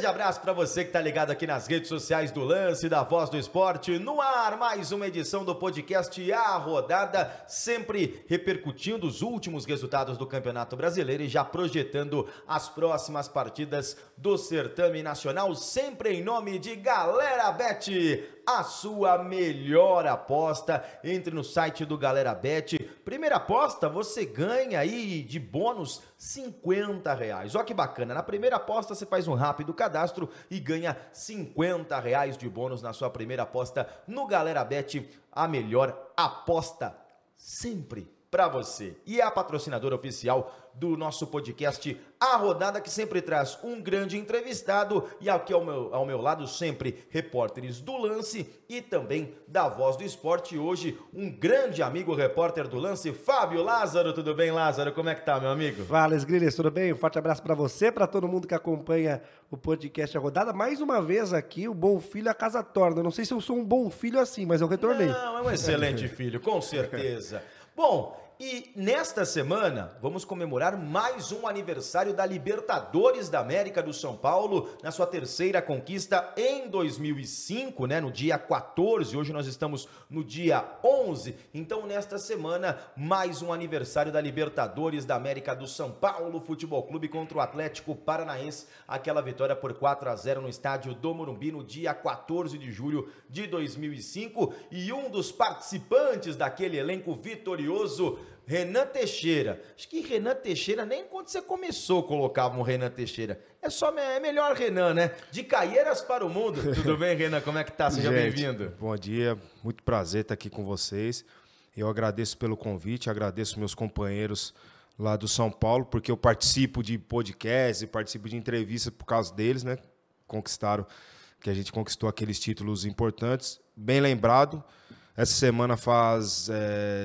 grande abraço para você que está ligado aqui nas redes sociais do Lance, da Voz do Esporte. No ar, mais uma edição do podcast A Rodada, sempre repercutindo os últimos resultados do Campeonato Brasileiro e já projetando as próximas partidas do certame nacional, sempre em nome de Galera Bet, a sua melhor aposta. Entre no site do Galera Bet. Primeira aposta, você ganha aí de bônus R$50. Olha que bacana, na primeira aposta você faz um rápido cadastro e ganha R$50 de bônus na sua primeira aposta no Galera Bet, a melhor aposta sempre para você. E é a patrocinadora oficial do nosso podcast A Rodada, que sempre traz um grande entrevistado, e aqui ao meu lado sempre repórteres do Lance e também da Voz do Esporte. Hoje um grande amigo repórter do Lance, Fábio Lázaro. Tudo bem, Lázaro? Como é que tá, meu amigo? Fala, Esgriles, tudo bem? Um forte abraço para você, para todo mundo que acompanha o podcast A Rodada. Mais uma vez aqui, o bom filho a casa torna. Não sei se eu sou um bom filho assim, mas eu retornei. Não, é um excelente filho, com certeza. Bom, e nesta semana vamos comemorar mais um aniversário da Libertadores da América do São Paulo, na sua terceira conquista em 2005, né, no dia 14, hoje nós estamos no dia 11, então nesta semana mais um aniversário da Libertadores da América do São Paulo Futebol Clube contra o Atlético Paranaense, aquela vitória por 4-0 no estádio do Morumbi no dia 14 de julho de 2005, e um dos participantes daquele elenco vitorioso, Renan Teixeira. Acho que Renan Teixeira, nem quando você começou colocava um Renan Teixeira. É melhor Renan, né? De Caieiras para o mundo. Tudo bem, Renan? Como é que tá? Seja bem-vindo. Bom dia, muito prazer estar aqui com vocês. Eu agradeço pelo convite, agradeço meus companheiros lá do São Paulo, porque eu participo de podcast, participo de entrevistas por causa deles, né? Que a gente conquistou aqueles títulos importantes. Bem lembrado. Essa semana faz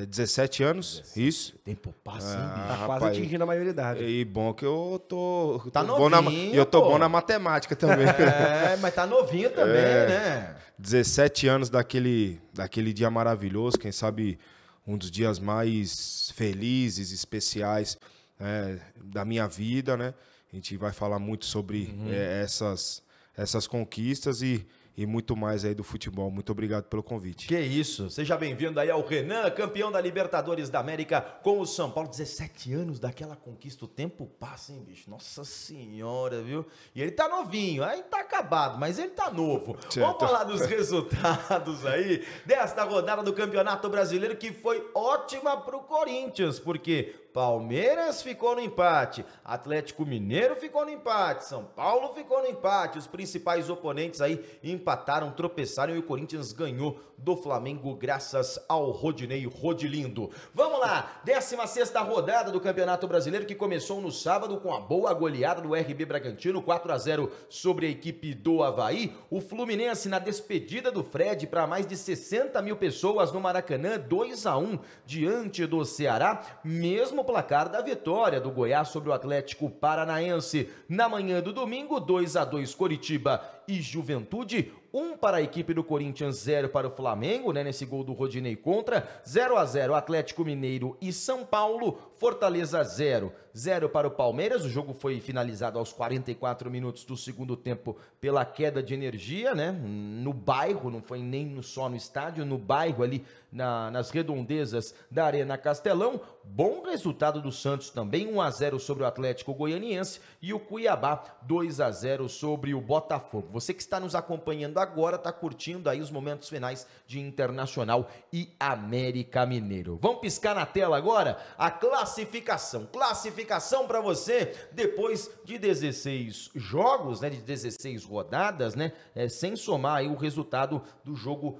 17 anos, isso. O tempo passa, hein? Tá quase atingindo a maioridade. E bom que eu tô... Tá novinho, eu tô bom na matemática também. Mas tá novinho também, né? 17 anos daquele dia maravilhoso, quem sabe um dos dias mais felizes, especiais da minha vida, né? A gente vai falar muito sobre essas conquistas e muito mais aí do futebol. Muito obrigado pelo convite. Que isso, seja bem-vindo aí ao Renan, campeão da Libertadores da América com o São Paulo. 17 anos daquela conquista, o tempo passa, hein, bicho? Nossa senhora, viu? E ele tá novinho, aí tá acabado, mas ele tá novo. Certo. Vamos falar dos resultados aí desta rodada do Campeonato Brasileiro, que foi ótima pro Corinthians, porque Palmeiras ficou no empate, Atlético Mineiro ficou no empate, São Paulo ficou no empate, os principais oponentes aí empataram, tropeçaram e o Corinthians ganhou do Flamengo graças ao Rodinei Rodilindo. Vamos lá, 16ª rodada do Campeonato Brasileiro, que começou no sábado com a boa goleada do RB Bragantino, 4-0 sobre a equipe do Avaí. O Fluminense na despedida do Fred para mais de 60 mil pessoas no Maracanã, 2-1 diante do Ceará, mesmo placar da vitória do Goiás sobre o Atlético Paranaense. Na manhã do domingo, 2-2 Coritiba e Juventude, 1 para a equipe do Corinthians, 0 para o Flamengo, né, nesse gol do Rodinei contra, 0-0 Atlético Mineiro e São Paulo, Fortaleza 0 para o Palmeiras. O jogo foi finalizado aos 44 minutos do segundo tempo pela queda de energia, né, no bairro, não foi nem só no estádio, no bairro ali nas redondezas da Arena Castelão. Bom resultado do Santos também, 1-0 sobre o Atlético Goianiense, e o Cuiabá 2-0 sobre o Botafogo. Você que está nos acompanhando agora está curtindo aí os momentos finais de Internacional e América Mineiro. Vamos piscar na tela agora a classificação para você depois de 16 jogos, né, de 16 rodadas, né, sem somar aí o resultado do jogo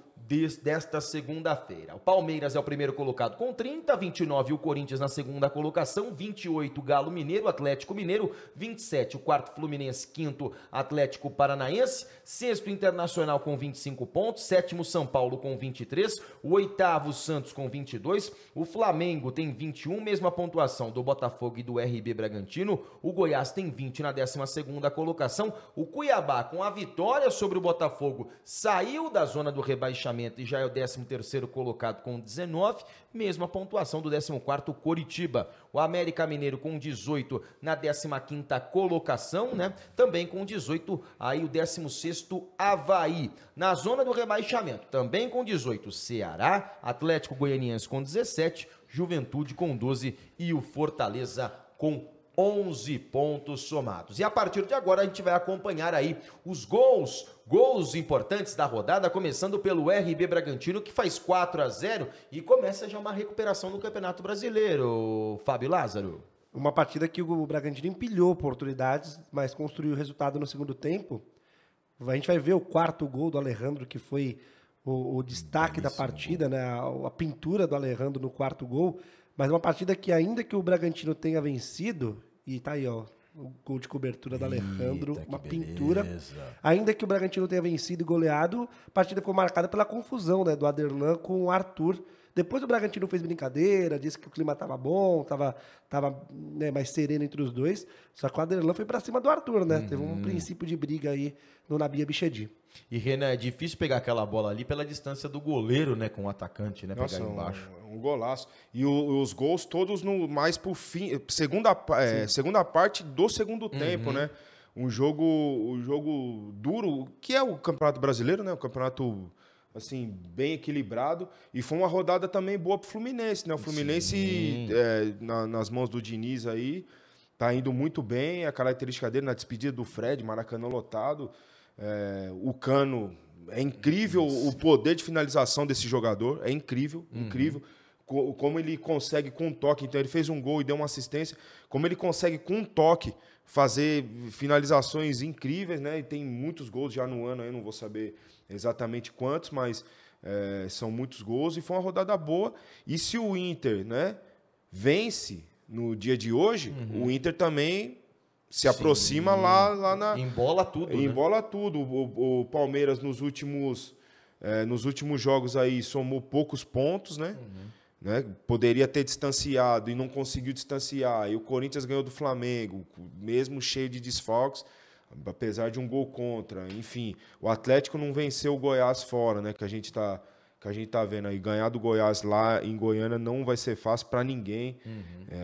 desta segunda-feira. O Palmeiras é o primeiro colocado com 30, 29 o Corinthians na segunda colocação, 28 Galo Mineiro, Atlético Mineiro, 27 o quarto Fluminense, quinto Atlético Paranaense, sexto Internacional com 25 pontos, sétimo São Paulo com 23, o oitavo Santos com 22, o Flamengo tem 21, mesma pontuação do Botafogo e do RB Bragantino, o Goiás tem 20 na 12ª colocação, o Cuiabá com a vitória sobre o Botafogo saiu da zona do rebaixamento, rebaixamento e já é o 13º colocado com 19, mesma pontuação do 14º Coritiba. O América Mineiro com 18 na 15ª colocação, né? Também com 18 aí o 16º Avaí. Na zona do rebaixamento, também com 18 Ceará, Atlético Goianiense com 17, Juventude com 12 e o Fortaleza com 11 pontos somados. E a partir de agora a gente vai acompanhar aí os gols importantes da rodada, começando pelo RB Bragantino, que faz 4-0 e começa já uma recuperação no Campeonato Brasileiro, Fábio Lázaro. Uma partida que o Bragantino empilhou oportunidades, mas construiu o resultado no segundo tempo. A gente vai ver o 4º gol do Alejandro, que foi o destaque da partida, né? A pintura do Alejandro no 4º gol. Mas uma partida que, ainda que o Bragantino tenha vencido, e tá aí, ó, o gol de cobertura do Alejandro, uma pintura. Ainda que o Bragantino tenha vencido e goleado, a partida ficou marcada pela confusão, né, do Aderlan com o Arthur. Depois o Bragantino fez brincadeira, disse que o clima estava bom, estava né, mais sereno entre os dois. Só que o Aderlan foi para cima do Arthur, né? Teve um princípio de briga aí no Nabia Bichedi. E, Renan, é difícil pegar aquela bola ali pela distância do goleiro, né, com o atacante, né, Nossa, pegar embaixo. Um golaço. E os gols todos mais pro fim, segunda parte do segundo tempo, né? Um jogo duro, que é o Campeonato Brasileiro, né? O campeonato assim, bem equilibrado, e foi uma rodada também boa pro Fluminense, né? O Fluminense, nas mãos do Diniz aí, tá indo muito bem, a característica dele na despedida do Fred, Maracanã lotado, o Cano, é incrível o poder de finalização desse jogador, é incrível, incrível, como ele consegue com um toque, então ele fez um gol e deu uma assistência, como ele consegue com um toque fazer finalizações incríveis, né? E tem muitos gols já no ano, eu não vou saber exatamente quantos, mas são muitos gols e foi uma rodada boa. E se o Inter, né, vence no dia de hoje, o Inter também se aproxima lá na... Embola tudo, Embola tudo. O Palmeiras nos últimos jogos aí somou poucos pontos, né? Né? Poderia ter distanciado e não conseguiu distanciar. E o Corinthians ganhou do Flamengo, mesmo cheio de desfalques, apesar de um gol contra. Enfim, o Atlético não venceu o Goiás fora, né? Que a gente tá vendo aí. Ganhar do Goiás lá em Goiânia não vai ser fácil para ninguém.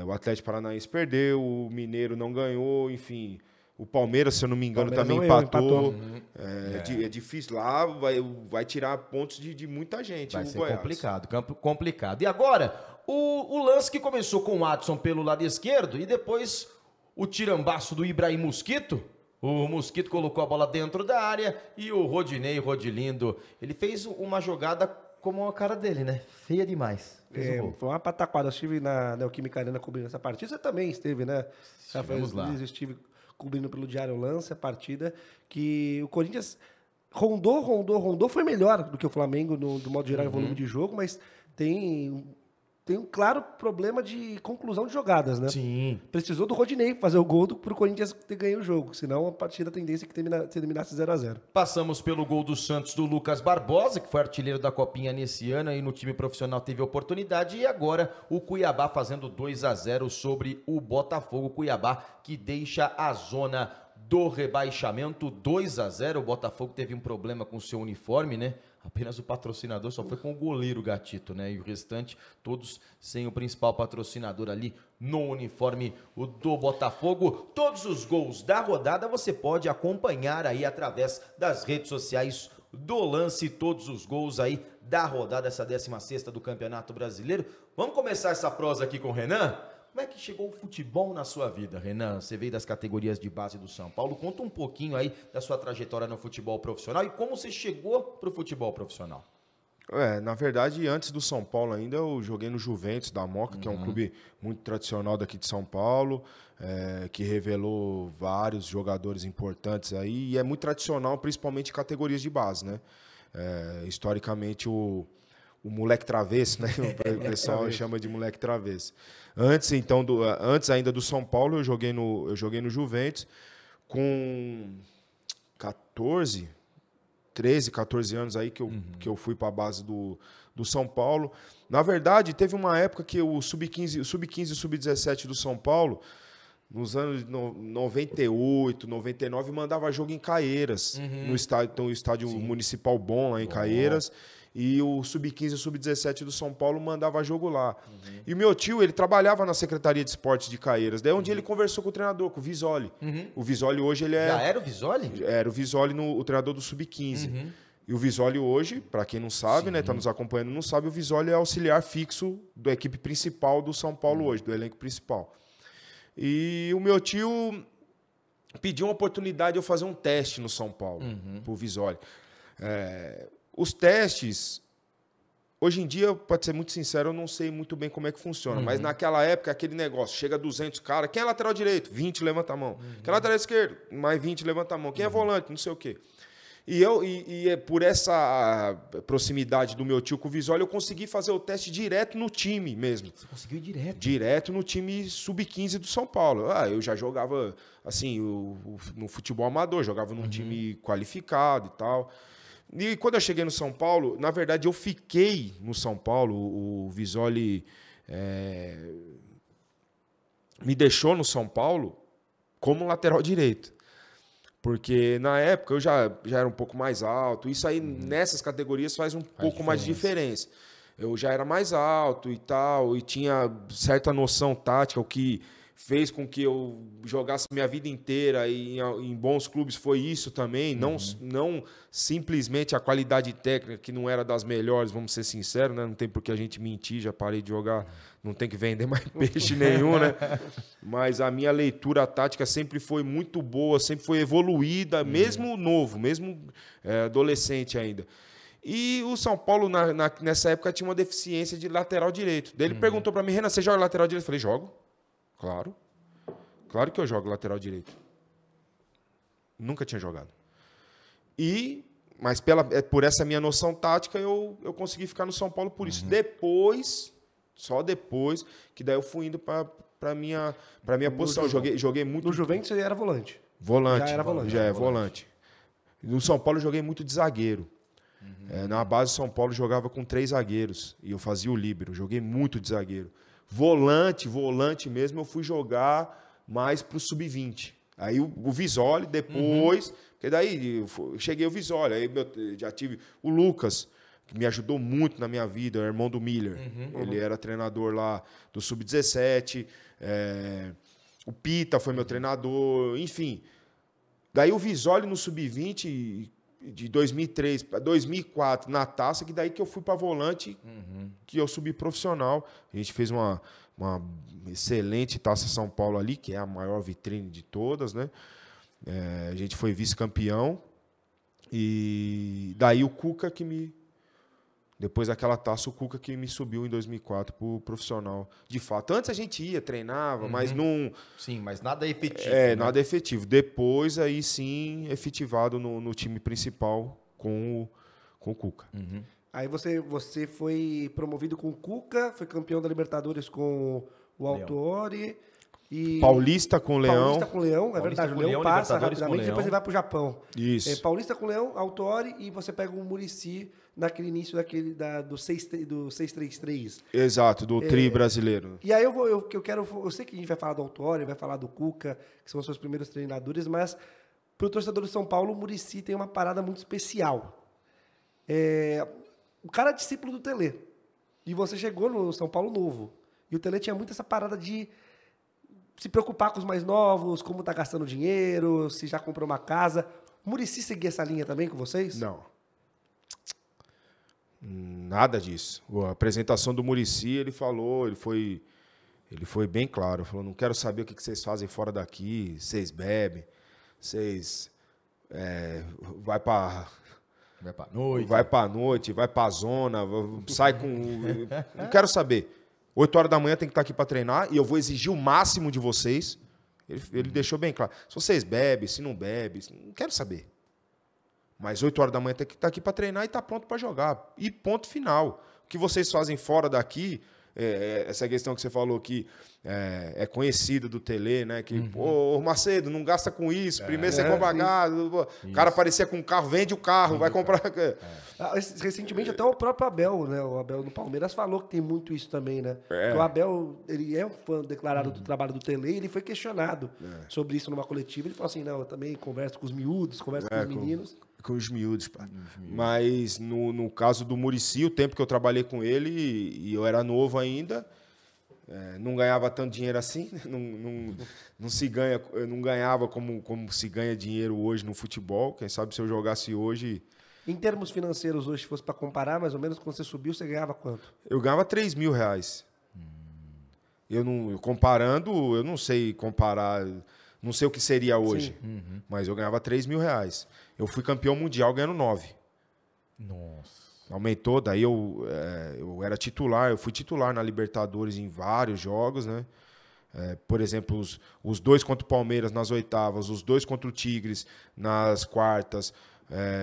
O Atlético Paranaense perdeu, o Mineiro não ganhou, enfim. O Palmeiras, se eu não me engano, também empatou. É difícil. Lá vai tirar pontos de muita gente. Vai ser complicado, campo complicado. E agora, o lance que começou com o Adson pelo lado esquerdo e depois o tirambaço do Ibrahim Mosquito. O Mosquito colocou a bola dentro da área e o Rodilindo, ele fez uma jogada como a cara dele, né? Feia demais. Foi uma pataquada. Eu estive na Neoquímica Arena cobrindo essa partida. Você também esteve, né? Vamos lá. Eu estive cobrindo pelo Diário Lance a partida que o Corinthians rondou, foi melhor do que o Flamengo do modo geral em volume de jogo, mas tem um claro problema de conclusão de jogadas, né? Sim. Precisou do Rodinei fazer o gol pro Corinthians ter ganho o jogo, senão a partida a tendência é que terminasse 0-0. Passamos pelo gol do Santos do Lucas Barbosa, que foi artilheiro da Copinha nesse ano e no time profissional teve oportunidade, e agora o Cuiabá fazendo 2-0 sobre o Botafogo. Cuiabá que deixa a zona do rebaixamento, 2-0. O Botafogo teve um problema com o seu uniforme, né? Apenas o patrocinador só foi com o goleiro Gatito, né? E o restante, todos sem o principal patrocinador ali no uniforme do Botafogo. Todos os gols da rodada você pode acompanhar aí através das redes sociais do Lance. Todos os gols aí da rodada, essa 16ª do Campeonato Brasileiro. Vamos começar essa prosa aqui com o Renan? Como é que chegou o futebol na sua vida, Renan? Você veio das categorias de base do São Paulo. Conta um pouquinho aí da sua trajetória no futebol profissional e como você chegou para o futebol profissional. Na verdade, antes do São Paulo ainda, eu joguei no Juventus da Moca, que é um clube muito tradicional daqui de São Paulo, que revelou vários jogadores importantes aí, e é muito tradicional, principalmente em categorias de base, né? Historicamente, o moleque travesso, né? O pessoal chama de moleque travesso. Antes ainda do São Paulo, eu joguei no Juventus com 13, 14 anos aí que eu fui para a base do São Paulo. Na verdade, teve uma época que o Sub-15 e o Sub-17 do São Paulo, nos anos 98, 99, mandava jogo em Caieiras, no estádio municipal bom lá em Caieiras. e o Sub-15 e o Sub-17 do São Paulo mandava jogo lá. E o meu tio, ele trabalhava na Secretaria de Esportes de Caieiras. Daí um dia ele conversou com o treinador, com o Visoli. O Visoli hoje, ele é... Já era o Visoli? Era o Visoli, o treinador do Sub-15. E o Visoli hoje, para quem não sabe, né, tá nos acompanhando, não sabe, o Visoli é auxiliar fixo da equipe principal do São Paulo hoje, do elenco principal. E o meu tio pediu uma oportunidade de eu fazer um teste no São Paulo, pro Visoli. Os testes, hoje em dia, pode ser muito sincero, eu não sei muito bem como é que funciona, mas naquela época, aquele negócio, chega 200 caras, quem é lateral direito? 20, levanta a mão. Quem é lateral esquerdo? Mais 20, levanta a mão. Quem é volante? Não sei o quê. E por essa proximidade do meu tio com o Visoli, eu consegui fazer o teste direto no time mesmo. Você conseguiu ir direto? Direto no time Sub-15 do São Paulo. Eu já jogava, assim, no futebol amador, jogava num time qualificado e tal. E quando eu cheguei no São Paulo, na verdade, eu fiquei no São Paulo. O Visoli me deixou no São Paulo como lateral direito. Porque na época eu já era um pouco mais alto. Isso aí, nessas categorias, faz um pouco mais de diferença. Eu já era mais alto e tal, e tinha certa noção tática, o que fez com que eu jogasse minha vida inteira e em bons clubes foi isso também, não simplesmente a qualidade técnica, que não era das melhores, vamos ser sinceros, né? Não tem por que a gente mentir, já parei de jogar, não tem que vender mais peixe nenhum, né? Mas a minha leitura tática sempre foi muito boa, sempre foi evoluída, mesmo novo, mesmo adolescente ainda. E o São Paulo, nessa época, tinha uma deficiência de lateral direito. Daí ele perguntou para mim, Renan, você joga lateral direito? Eu falei, jogo. Claro. Claro que eu jogo lateral direito. Nunca tinha jogado. Mas por essa minha noção tática, eu consegui ficar no São Paulo por isso. Só depois, que daí eu fui indo para minha posição. Joguei muito... No Juventus você era volante? Volante. Já era volante. Já é volante. No São Paulo eu joguei muito de zagueiro. Na base do São Paulo eu jogava com 3 zagueiros. E eu fazia o líbero. Joguei muito de zagueiro. Volante mesmo, eu fui jogar mais pro Sub-20. Aí o Visoli depois, porque daí cheguei o Visoli, aí já tive o Lucas, que me ajudou muito na minha vida, o irmão do Miller. Ele era treinador lá do Sub-17, o Pita foi meu treinador, enfim. Daí o Visoli no Sub-20, de 2003 para 2004, na taça, que daí que eu fui para volante, que eu subi profissional. A gente fez uma excelente Taça São Paulo ali, que é a maior vitrine de todas, né? A gente foi vice-campeão. E daí o Cuca que me... Depois daquela taça, o Cuca que me subiu em 2004 para o profissional. De fato, antes a gente ia, treinava, mas não... Sim, mas nada efetivo. Né? Nada efetivo. Depois, aí sim, efetivado no time principal com o Cuca. Aí você foi promovido com o Cuca, foi campeão da Libertadores com o Autuori. E Paulista com o Leão. Paulista com o Leão, é verdade. O Leão passa rapidamente, depois ele vai para o Japão. Isso. Paulista com o Leão, Autuori, e você pega o Muricy naquele início do 6-3-3. Exato, do tri brasileiro. E aí eu sei que a gente vai falar do Autuori, vai falar do Cuca, que são os seus primeiros treinadores, mas para o torcedor do São Paulo, o Muricy tem uma parada muito especial. O cara é discípulo do Tele. E você chegou no São Paulo novo. E o Tele tinha muito essa parada de se preocupar com os mais novos, como tá gastando dinheiro, se já comprou uma casa. O Muricy seguia essa linha também com vocês? Não. Nada disso. A apresentação do Muricy, ele foi bem claro. Ele falou, não quero saber o que vocês fazem fora daqui, vocês bebem, vocês vai pra noite, vai pra zona, sai com... Não quero saber. 8 horas da manhã tem que estar aqui para treinar e eu vou exigir o máximo de vocês. Ele deixou bem claro. Se vocês bebem, se não bebem, não quero saber. Mas 8 horas da manhã tem que estar aqui para treinar e estar pronto para jogar. E ponto final. O que vocês fazem fora daqui, essa questão que você falou que é conhecida do Tele, né? Que, pô, Macedo, não gasta com isso. Primeiro você compra gado. O cara aparecia com um carro, vende o carro, vai comprar. Recentemente até o próprio Abel, né? O Abel no Palmeiras falou que tem muito isso também, né? O Abel, ele é um fã declarado do trabalho do Tele, e ele foi questionado sobre isso numa coletiva. Ele falou assim, não, eu também converso com os miúdos, converso com os meninos. Com os miúdos, pá. Mas no caso do Muricy, o tempo que eu trabalhei com ele, e eu era novo ainda, não ganhava tanto dinheiro assim, né? Não se ganha, eu não ganhava como se ganha dinheiro hoje no futebol. Quem sabe se eu jogasse hoje... Em termos financeiros, hoje, se fosse para comparar, mais ou menos, quando você subiu, você ganhava quanto? Eu ganhava R$3.000. Comparando, eu não sei comparar, não sei o que seria hoje, mas eu ganhava R$3.000. Eu fui campeão mundial ganhando 9. Nossa. Aumentou, daí eu era titular, eu fui titular na Libertadores em vários jogos, né? Por exemplo, os 2 contra o Palmeiras nas oitavas, os 2 contra o Tigres nas quartas,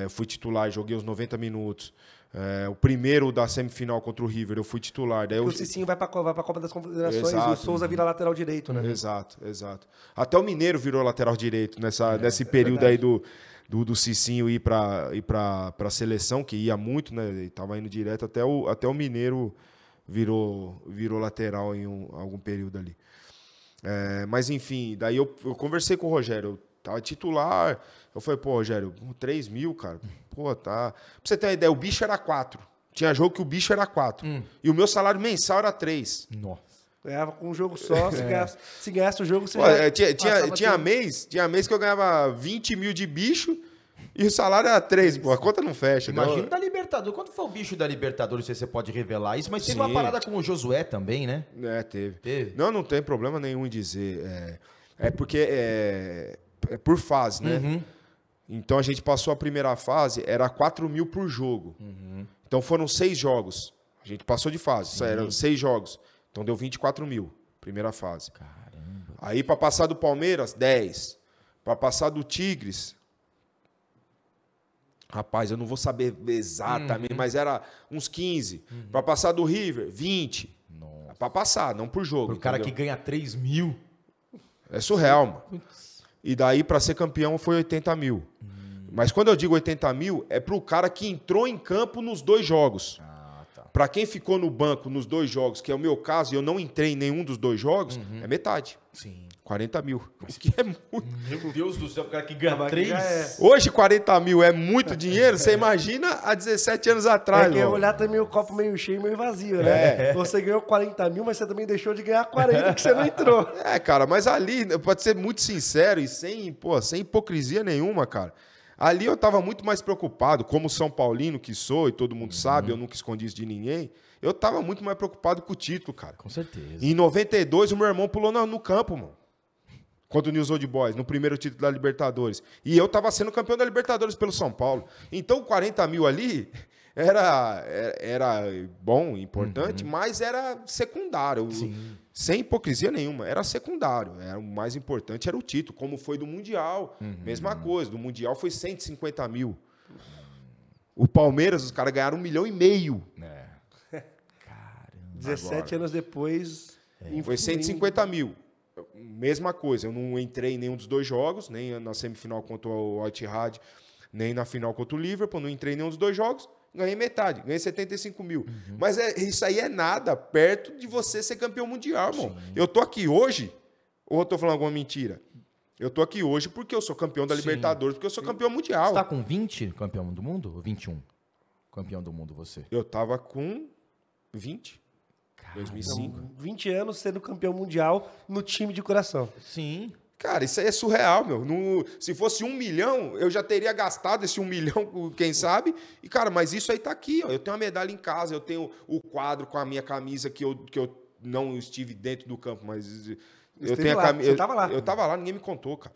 fui titular, joguei os 90 minutos. O primeiro da semifinal contra o River, eu fui titular. Daí o Cicinho vai para a Copa das Confederações e o Souza vira lateral direito, né? Exato. Até o Mineiro virou lateral direito nesse período aí do Cicinho ir para a seleção, que ia muito, né? Ele estava indo direto, até o Mineiro virou lateral em algum período ali. Mas enfim, daí eu conversei com o Rogério, eu tava titular, eu falei, pô, Rogério, 3.000, cara, pô, tá... Pra você ter uma ideia, o bicho era 4, tinha jogo que o bicho era 4, e o meu salário mensal era 3. Nossa. Ganhava com um jogo só, se ganhasse o jogo, você tinha mês que eu ganhava 20 mil de bicho e o salário era 3, pô, a conta não fecha. Imagina da Libertadores, quando foi o bicho da Libertadores, não sei se você pode revelar isso, mas teve uma parada com o Josué também, né? Teve. Não tem problema nenhum em dizer, porque é por fase, né? Então a gente passou a primeira fase, era 4.000 por jogo. Então foram 6 jogos. A gente passou de fase, eram 6 jogos. Então deu 24.000, primeira fase. Caramba. Aí para passar do Palmeiras, 10. Para passar do Tigres, rapaz, eu não vou saber exatamente, mas era uns 15. Para passar do River, 20. Para passar, não por jogo. Pro cara que ganha 3.000. É surreal, mano. E daí, para ser campeão, foi 80.000. Mas quando eu digo 80.000, é pro cara que entrou em campo nos 2 jogos. Tá. Para quem ficou no banco nos 2 jogos, que é o meu caso, e eu não entrei em nenhum dos 2 jogos, é metade. Sim. 40.000. O que é muito. Meu Deus do céu, o cara que ganha 3. Hoje, 40.000 é muito dinheiro. Você imagina há 17 anos atrás. É olhar também o copo meio cheio, meio vazio, né? Você ganhou 40.000, mas você também deixou de ganhar 40 que você não entrou. Cara, mas ali, pode ser muito sincero e sem hipocrisia nenhuma, cara. Ali eu estava muito mais preocupado, como São Paulino que sou, e todo mundo sabe, eu nunca escondi isso de ninguém. Eu estava muito mais preocupado com o título, cara. Com certeza. Em 92, o meu irmão pulou no campo, mano. Contra o News Old Boys, no primeiro título da Libertadores. E eu estava sendo campeão da Libertadores pelo São Paulo. Então, 40.000 ali era bom, importante, mas era secundário. Sim. Sem hipocrisia nenhuma, era secundário. O mais importante era o título, como foi do Mundial. Mesma coisa, do Mundial foi 150.000. O Palmeiras, os caras ganharam 1,5 milhão. Caramba. 17 anos depois... Foi 150.000. Mesma coisa, eu não entrei em nenhum dos 2 jogos, nem na semifinal contra o Al-Ittihad, nem na final contra o Liverpool, não entrei em nenhum dos 2 jogos, ganhei metade, ganhei 75.000. Mas isso aí é nada perto de você ser campeão mundial, irmão. Eu tô aqui hoje, ou eu tô falando alguma mentira? Eu tô aqui hoje porque eu sou campeão da Libertadores, porque eu sou campeão mundial. Você tá com 20 campeão do mundo? Ou 21 campeão do mundo você? Eu tava com 20. 2005. Então, 20 anos sendo campeão mundial no time de coração. Sim. Cara, isso aí é surreal, meu. Se fosse 1 milhão, eu já teria gastado esse 1 milhão, quem sabe. E, cara, mas isso aí tá aqui, ó. Eu tenho uma medalha em casa, eu tenho o quadro com a minha camisa que eu não estive dentro do campo, mas eu tenho a camisa. Você tava lá. Eu tava lá, ninguém me contou, cara.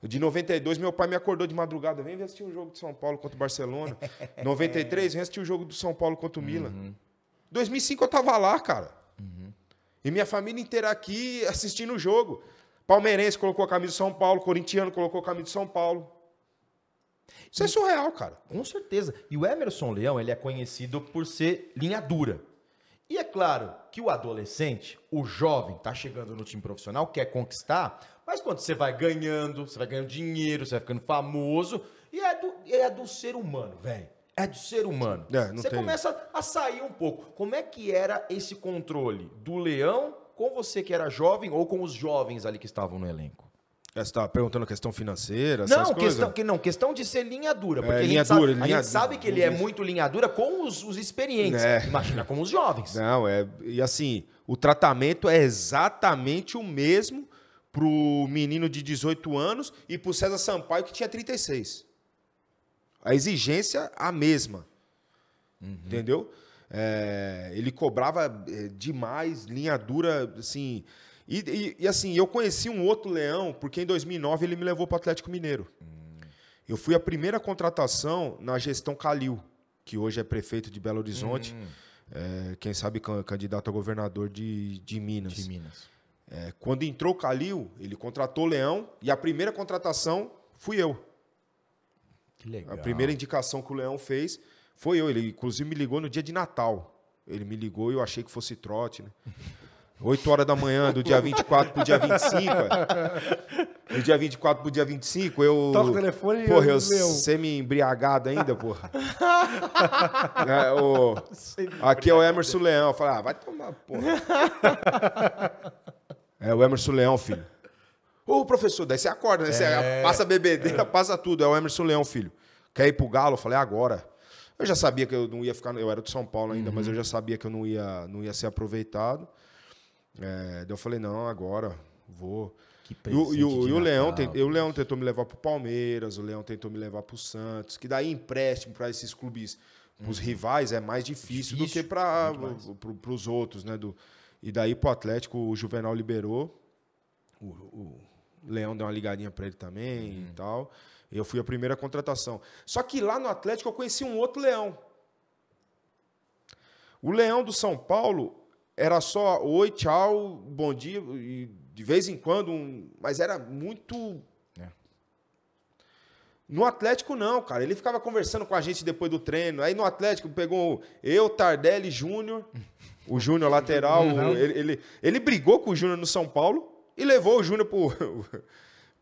De 92, meu pai me acordou de madrugada. Vem ver assistir o jogo de São Paulo contra o Barcelona. 93, vem assistir o jogo do São Paulo contra o Milan. 2005 eu tava lá, cara. E minha família inteira aqui assistindo o jogo. Palmeirense colocou a camisa de São Paulo, corintiano colocou a camisa de São Paulo. Isso é surreal, cara. Com certeza. E o Emerson Leão, ele é conhecido por ser linha dura. E é claro que o adolescente, o jovem, tá chegando no time profissional, quer conquistar, mas quando você vai ganhando dinheiro, você vai ficando famoso, e é do ser humano, velho. É do ser humano. Você começa a sair um pouco. Como é que era esse controle do Leão com você que era jovem ou com os jovens ali que estavam no elenco? Você está perguntando a questão financeira, essas Não, coisas? questão de ser linha dura. Porque linha a gente, dura, sabe, a linha gente sabe que ele é muito linha dura com os experientes. Imagina com os jovens. Não, e assim, o tratamento é exatamente o mesmo pro menino de 18 anos e pro César Sampaio que tinha 36. A exigência a mesma. Entendeu? Ele cobrava demais, linha dura, assim. E assim, eu conheci um outro leão, porque em 2009 ele me levou para o Atlético Mineiro. Eu fui a primeira contratação na gestão Calil, que hoje é prefeito de Belo Horizonte, quem sabe candidato a governador de Minas. Quando entrou o Calil, ele contratou o Leão, e a primeira contratação fui eu. Que legal. A primeira indicação que o Leão fez foi eu. Ele, inclusive, me ligou no dia de Natal. Ele me ligou e eu achei que fosse trote, né? 8 horas da manhã, do dia 24 pro dia 25. Do dia 24 pro dia 25, eu... Toca o telefone e porra, eu... semi-embriagado ainda, porra. Aqui é o Emerson Leão. Eu falei, vai tomar, porra. É o Emerson Leão, filho. Ô, professor, daí você acorda, né? Você passa a bebedeira, passa tudo. É o Emerson Leão, filho. Quer ir pro Galo? Eu falei, agora. Eu já sabia que eu não ia ficar... Eu era de São Paulo ainda, mas eu já sabia que eu não ia ser aproveitado. Daí eu falei, não, agora vou. E o Leão tentou me levar pro Palmeiras, o Leão tentou me levar pro Santos, que daí empréstimo para esses clubes, pros rivais, é mais difícil do que para os outros, né? E daí pro Atlético o Juvenal liberou, o Leão deu uma ligadinha para ele também e tal. Eu fui a primeira contratação. Só que lá no Atlético eu conheci um outro Leão. O Leão do São Paulo era só oi, tchau, bom dia, e de vez em quando, mas era muito... No Atlético não, cara. Ele ficava conversando com a gente depois do treino. Aí no Atlético pegou eu, Tardelli, Júnior, o Júnior lateral. Ele brigou com o Júnior no São Paulo e levou o Júnior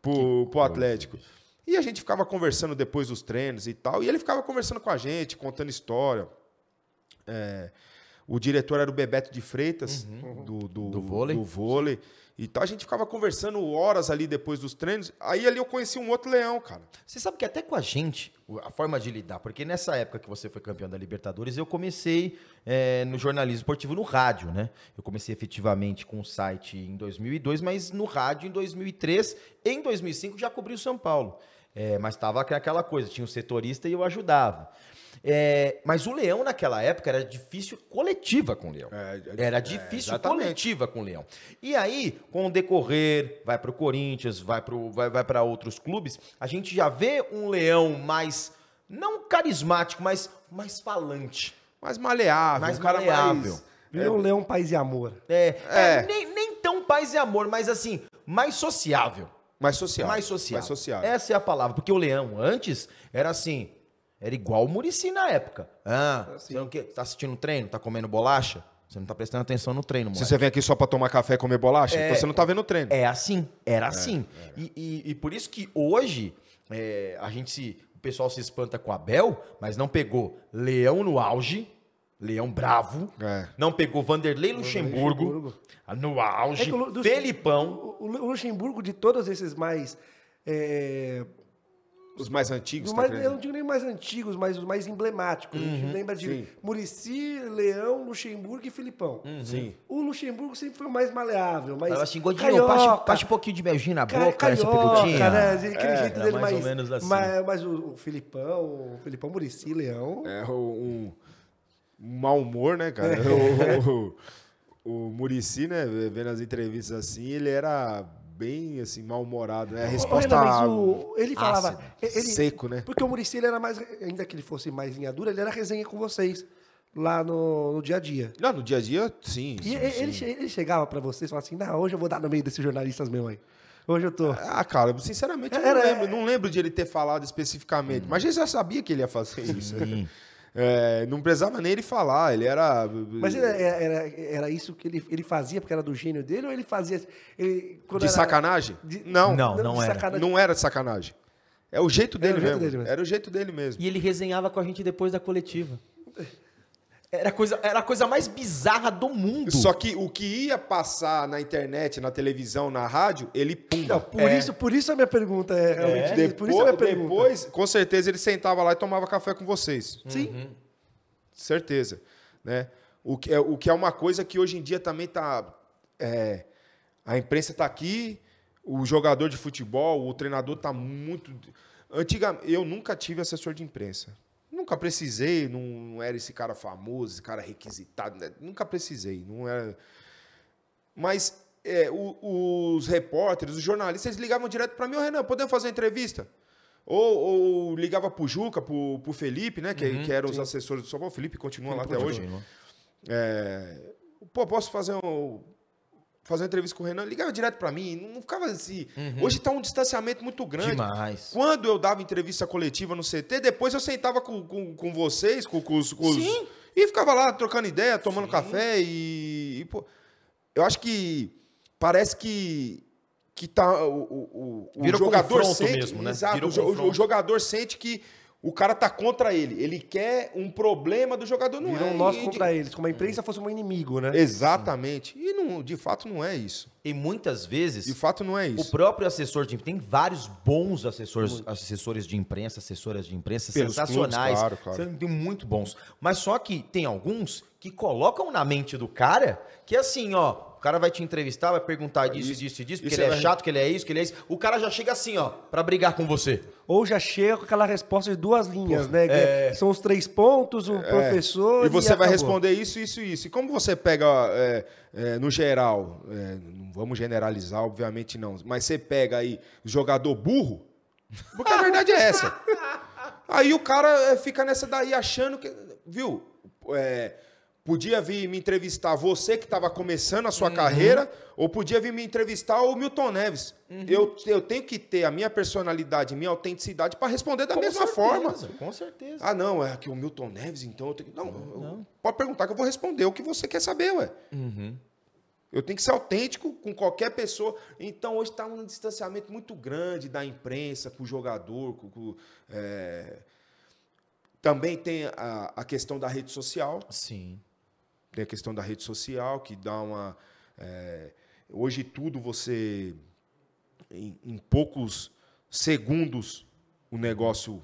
pro Atlético. E a gente ficava conversando depois dos treinos e tal. E ele ficava conversando com a gente, contando história. O diretor era o Bebeto de Freitas, do vôlei. E tal. A gente ficava conversando horas ali depois dos treinos. Aí ali eu conheci um outro Leão, cara. Você sabe que até com a gente, a forma de lidar, porque nessa época que você foi campeão da Libertadores, eu comecei no jornalismo esportivo no rádio, né? Eu comecei efetivamente com o site em 2002, mas no rádio em 2003. Em 2005 já cobri o São Paulo. Mas estava aquela coisa, tinha um setorista e eu ajudava. Mas o Leão, naquela época, era difícil coletiva com o Leão. Era difícil coletiva com o Leão. E aí, com o decorrer, vai para o Corinthians, vai para outros clubes, a gente já vê um Leão mais, não carismático, mas mais falante. Mais maleável. Mais maleável. Virou um Leão paz e amor. Nem tão paz e amor, mas assim, mais sociável. Mais social. Mais sociável. Essa é a palavra. Porque o Leão, antes, era assim... Era igual o Muricy na época. Você não tá assistindo treino? Tá comendo bolacha? Você não tá prestando atenção no treino, moleque. Se você vem aqui só pra tomar café e comer bolacha, então você não tá vendo o treino. Era assim. E por isso que hoje, o pessoal se espanta com o Abel, mas não pegou Leão no auge, Leão bravo, não pegou Vanderlei Luxemburgo no auge, Felipão. O Luxemburgo, de todos esses mais... Os mais antigos, eu não digo nem mais antigos, mas os mais emblemáticos. A gente lembra de Muricy, Leão, Luxemburgo e Filipão. Sim. O Luxemburgo sempre foi o mais maleável, mais assim, Godinho, passe um pouquinho de beijinho na boca, essa pelutinha. Né? Aquele jeito dele mais ou menos assim. Mas o Filipão, Muricy, Leão... Um mau humor, né, cara? o Muricy, né, vendo as entrevistas assim, ele era... bem, assim, mal-humorado, né? A resposta ele falava... seco, né? Porque o Muricy, ele era mais... Ainda que ele fosse mais linha dura, ele era resenha com vocês, lá no dia a dia. Não, no dia a dia, sim. E ele chegava pra vocês e falava assim, não, hoje eu vou dar no meio desses jornalistas meus aí. Hoje eu tô... cara, sinceramente, eu não lembro de ele ter falado especificamente, mas ele já sabia que ele ia fazer isso. Não precisava nem ele falar, ele era... Mas era isso que ele fazia porque era do gênio dele, ou ele fazia... Sacanagem? Não era. Sacanagem. Não era de sacanagem. É o jeito dele mesmo. Era o jeito dele mesmo. E ele resenhava com a gente depois da coletiva. Era a coisa mais bizarra do mundo. Só que o que ia passar na internet, na televisão, na rádio, ele pumba. Não, por isso a minha pergunta é realmente... por isso a minha pergunta. Depois, com certeza, ele sentava lá e tomava café com vocês. Sim. Certeza. Né? O que é uma coisa que hoje em dia também tá... a imprensa tá aqui, o jogador de futebol, o treinador tá muito... Eu nunca tive assessor de imprensa. Nunca precisei, não era esse cara famoso, esse cara requisitado, né? Nunca precisei, não era. Mas os repórteres, os jornalistas, eles ligavam direto para mim, Renan, podemos fazer uma entrevista? Ou ligava pro Juca, pro Felipe, né? Que eram os assessores do São Paulo. O Felipe continua lá até hoje. Posso fazer uma entrevista com o Renan, ligava direto pra mim, não ficava assim. Hoje tá um distanciamento muito grande. Demais. Quando eu dava entrevista coletiva no CT, depois eu sentava com vocês, com os... E ficava lá trocando ideia, tomando café pô, eu acho que parece que tá o jogador sente mesmo, né? Exato, o jogador sente que o cara tá contra ele. Ele quer um problema do jogador, não Viram nós contra eles, como a imprensa fosse um inimigo, né? Exatamente. E de fato não é isso. E muitas vezes... De fato não é isso. O próprio assessor de imprensa... Tem vários bons assessores de imprensa, assessoras de imprensa, pelos sensacionais. Clubes, claro. Tem muito bons. Mas só que tem alguns que colocam na mente do cara que assim, ó... O cara vai te entrevistar, vai perguntar disso, porque ele é chato, que ele é isso, que ele é isso. O cara já chega assim, ó, pra brigar com você. Ou já chega com aquela resposta de 2 linhas, né? São os 3 pontos, o professor... E você vai responder isso. E como você pega, no geral, não vamos generalizar, obviamente não, mas você pega aí jogador burro, porque a verdade é essa. Aí o cara fica nessa daí achando que... Viu? Podia vir me entrevistar você que estava começando a sua carreira, ou podia vir me entrevistar o Milton Neves. Eu tenho que ter a minha personalidade, minha autenticidade para responder da mesma forma. Com certeza. Ah, não, é que o Milton Neves, então eu tenho que... Não. Pode perguntar que eu vou responder o que você quer saber, ué. Eu tenho que ser autêntico com qualquer pessoa. Então, hoje está um distanciamento muito grande da imprensa com o jogador. Também tem a questão da rede social. Sim. Tem a questão da rede social, que dá uma... hoje tudo você... Em poucos segundos, o negócio...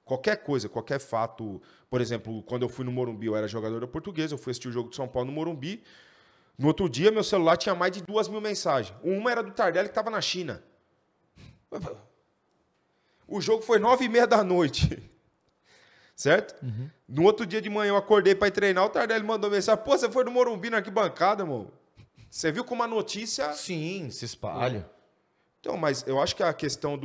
Qualquer coisa, qualquer fato... Por exemplo, quando eu fui no Morumbi, eu era jogador da Portuguesa, eu fui assistir o jogo de São Paulo no Morumbi. No outro dia, meu celular tinha mais de 2.000 mensagens. Uma era do Tardelli, que estava na China. O jogo foi 9h30 da noite. Certo? No outro dia de manhã eu acordei para ir treinar, o Tardelli mandou mensagem, pô, você foi no Morumbi na arquibancada, irmão? Você viu como a notícia... Sim, se espalha. Então, mas eu acho que a questão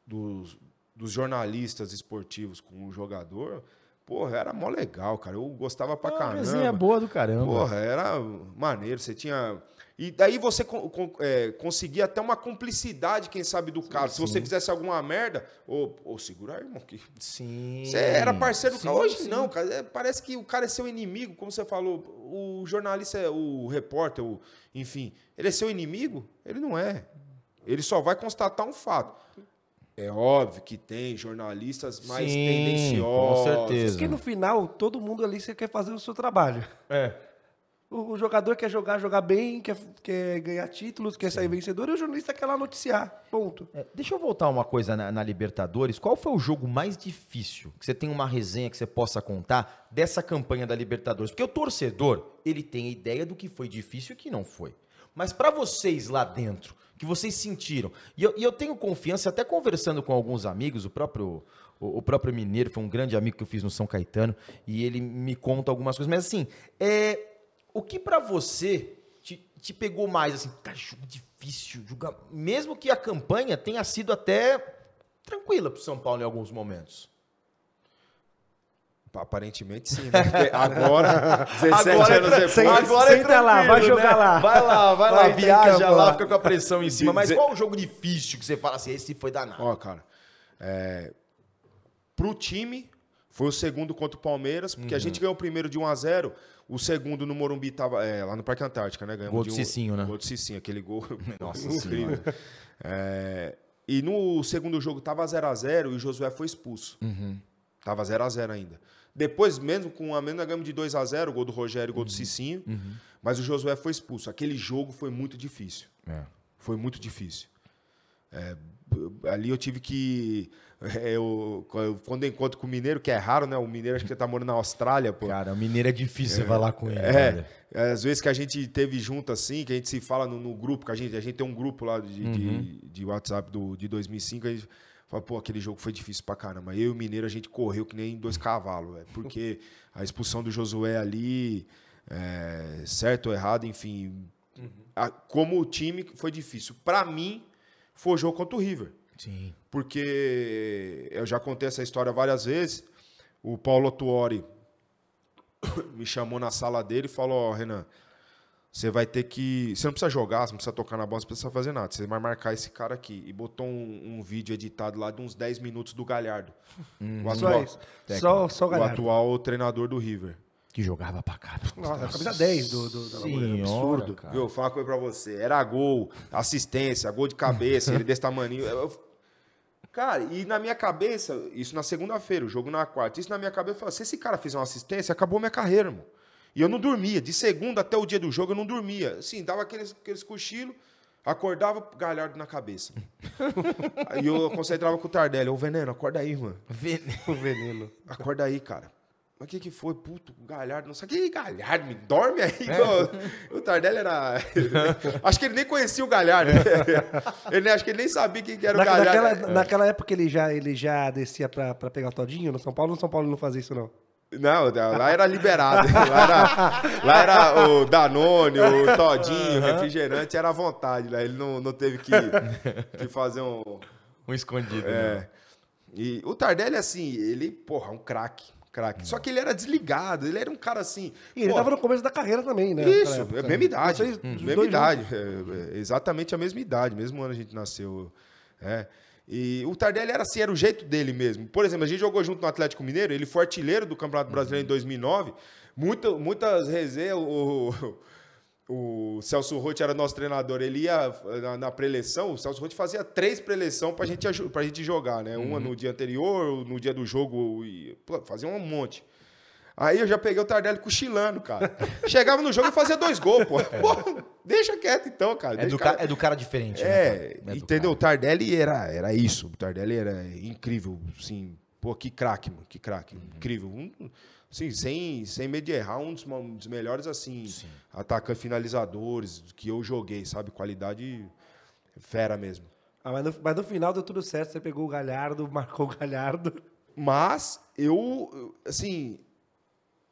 dos jornalistas esportivos com o jogador, porra, era mó legal, cara. Eu gostava pra caramba. Resenha boa do caramba. Porra, era maneiro. Você tinha... E daí você conseguia até uma cumplicidade, quem sabe, do cara. Se você fizesse alguma merda, segura aí, irmão. Sim. Você era parceiro do cara. Hoje não, cara. Parece que o cara é seu inimigo, como você falou. O jornalista, o repórter, enfim, ele é seu inimigo? Ele não é. Ele só vai constatar um fato. É óbvio que tem jornalistas mais tendenciosos. Com certeza. Porque no final, todo mundo ali você quer fazer o seu trabalho. O jogador quer jogar bem, quer ganhar títulos, quer sair vencedor, e o jornalista quer lá noticiar. Ponto. Deixa eu voltar uma coisa na Libertadores. Qual foi o jogo mais difícil? Que você tem uma resenha que você possa contar dessa campanha da Libertadores? Porque o torcedor, ele tem ideia do que foi difícil e o que não foi. Mas para vocês lá dentro, que vocês sentiram, e eu tenho confiança, até conversando com alguns amigos, o próprio Mineiro foi um grande amigo que eu fiz no São Caetano, e ele me conta algumas coisas, mas assim, o que pra você te pegou mais, assim, cara, jogo difícil, mesmo que a campanha tenha sido até tranquila pro São Paulo em alguns momentos? Aparentemente sim, né? Porque agora, 17 anos depois... Senta lá, vai jogar lá. Vai lá, viaja lá, fica com a pressão em cima. Mas qual o jogo difícil que você fala assim, esse foi danado? Ó, cara, pro time, foi o segundo contra o Palmeiras, porque a gente ganhou o primeiro de 1-0, o segundo no Morumbi tava lá no Parque Antártica, né? Ganhamos gol do Cicinho, né? Gol do Cicinho, aquele gol. Nossa incrível. E no segundo jogo tava 0-0 e o Josué foi expulso. Tava 0-0 ainda. Depois, mesmo com a mesma gama de 2-0, o gol do Rogério, o gol do Cicinho, mas o Josué foi expulso. Aquele jogo foi muito difícil. Foi muito difícil. Ali eu tive que... quando eu encontro com o Mineiro, que é raro, né? O Mineiro acho que tá morando na Austrália, pô. Cara, o Mineiro é difícil você falar com ele. Cara. Às vezes que a gente teve junto assim, que a gente se fala no grupo, que a gente tem um grupo lá de WhatsApp de 2005, a gente fala, pô, aquele jogo foi difícil pra caramba. Eu e o Mineiro, a gente correu que nem 2 cavalos, véio, porque a expulsão do Josué ali, certo ou errado, enfim, como o time foi difícil. Pra mim, foi o jogo contra o River. Sim. Porque eu já contei essa história várias vezes. O Paulo Tuori me chamou na sala dele e falou: Renan, você vai ter que... Você não precisa jogar, você não precisa tocar na bola, você não precisa fazer nada. Você vai marcar esse cara aqui. E botou um vídeo editado lá de uns 10 minutos do Galhardo. Só o Galhardo. O atual treinador do River. Que jogava pra caramba. Nossa, a camisa 10 da Lamborghini, absurdo. Cara. Viu, vou falar uma coisa pra você. Era gol, assistência, gol de cabeça, ele desse tamaninho. Cara, e na minha cabeça, isso na segunda-feira, o jogo na quarta, isso na minha cabeça, eu falei, se esse cara fizer uma assistência, acabou minha carreira, irmão. E eu não dormia. De segunda até o dia do jogo, eu não dormia. Assim, dava aqueles cochilos, acordava, Galhardo na cabeça. Aí eu concentrava com o Tardelli. Ô, Veneno, acorda aí, mano. O Veneno. Acorda aí, cara. Mas o que foi? Puto, o Galhardo, não sei o que. Galhardo, me dorme aí. O Tardelli era... Acho que ele nem conhecia o Galhardo. Acho que ele nem sabia quem que era o Galhardo. Naquela época ele já descia pra pegar o Todinho no São Paulo? No São Paulo não fazia isso, não? Não, lá era liberado. Lá era o Danone, o Todinho, o refrigerante, era à vontade. Lá. Ele não teve que fazer um escondido. E o Tardelli, assim, ele, porra, um craque. Só que ele era desligado, ele era um cara assim... E ele tava no começo da carreira também, né? Isso, é a mesma idade. Mesma idade. Exatamente a mesma idade, mesmo ano a gente nasceu. E o Tardelli era assim, era o jeito dele mesmo. Por exemplo, a gente jogou junto no Atlético Mineiro, ele foi artilheiro do Campeonato Brasileiro em 2009. Muitas resenhas, o Celso Roth era nosso treinador, ele ia na preleção, o Celso Roth fazia 3 preleção pra gente jogar, né? Uma no dia anterior, no dia do jogo, fazia um monte. Aí eu já peguei o Tardelli cochilando, cara. Chegava no jogo e fazia 2 gols, pô. Pô, deixa quieto então, cara. É do cara diferente, né? Entendeu? O Tardelli era isso. O Tardelli era incrível, assim. Pô, que craque, mano. Que craque. Incrível. Assim, sem medo de errar, um dos melhores, assim, atacantes finalizadores que eu joguei, sabe? Qualidade fera mesmo. Mas no final deu tudo certo. Você pegou o Galhardo, marcou o Galhardo. Mas eu, assim...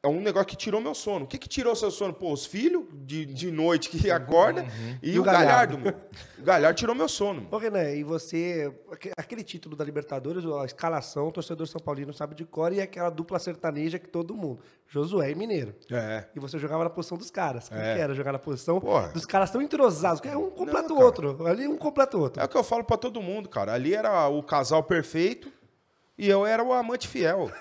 É um negócio que tirou meu sono. O que tirou seu sono? Pô, os filhos de noite que acorda e o Galhardo, meu. O Galhardo tirou meu sono. Ô, Renan, e você... Aquele título da Libertadores, a escalação, o torcedor São Paulino sabe de cor, e aquela dupla sertaneja que todo mundo... Josué e Mineiro. E você jogava na posição dos caras. Como que era jogar na posição dos caras tão entrosados, que um completa o outro. Ali um completa o outro. É o que eu falo pra todo mundo, cara. Ali era o casal perfeito e eu era o amante fiel.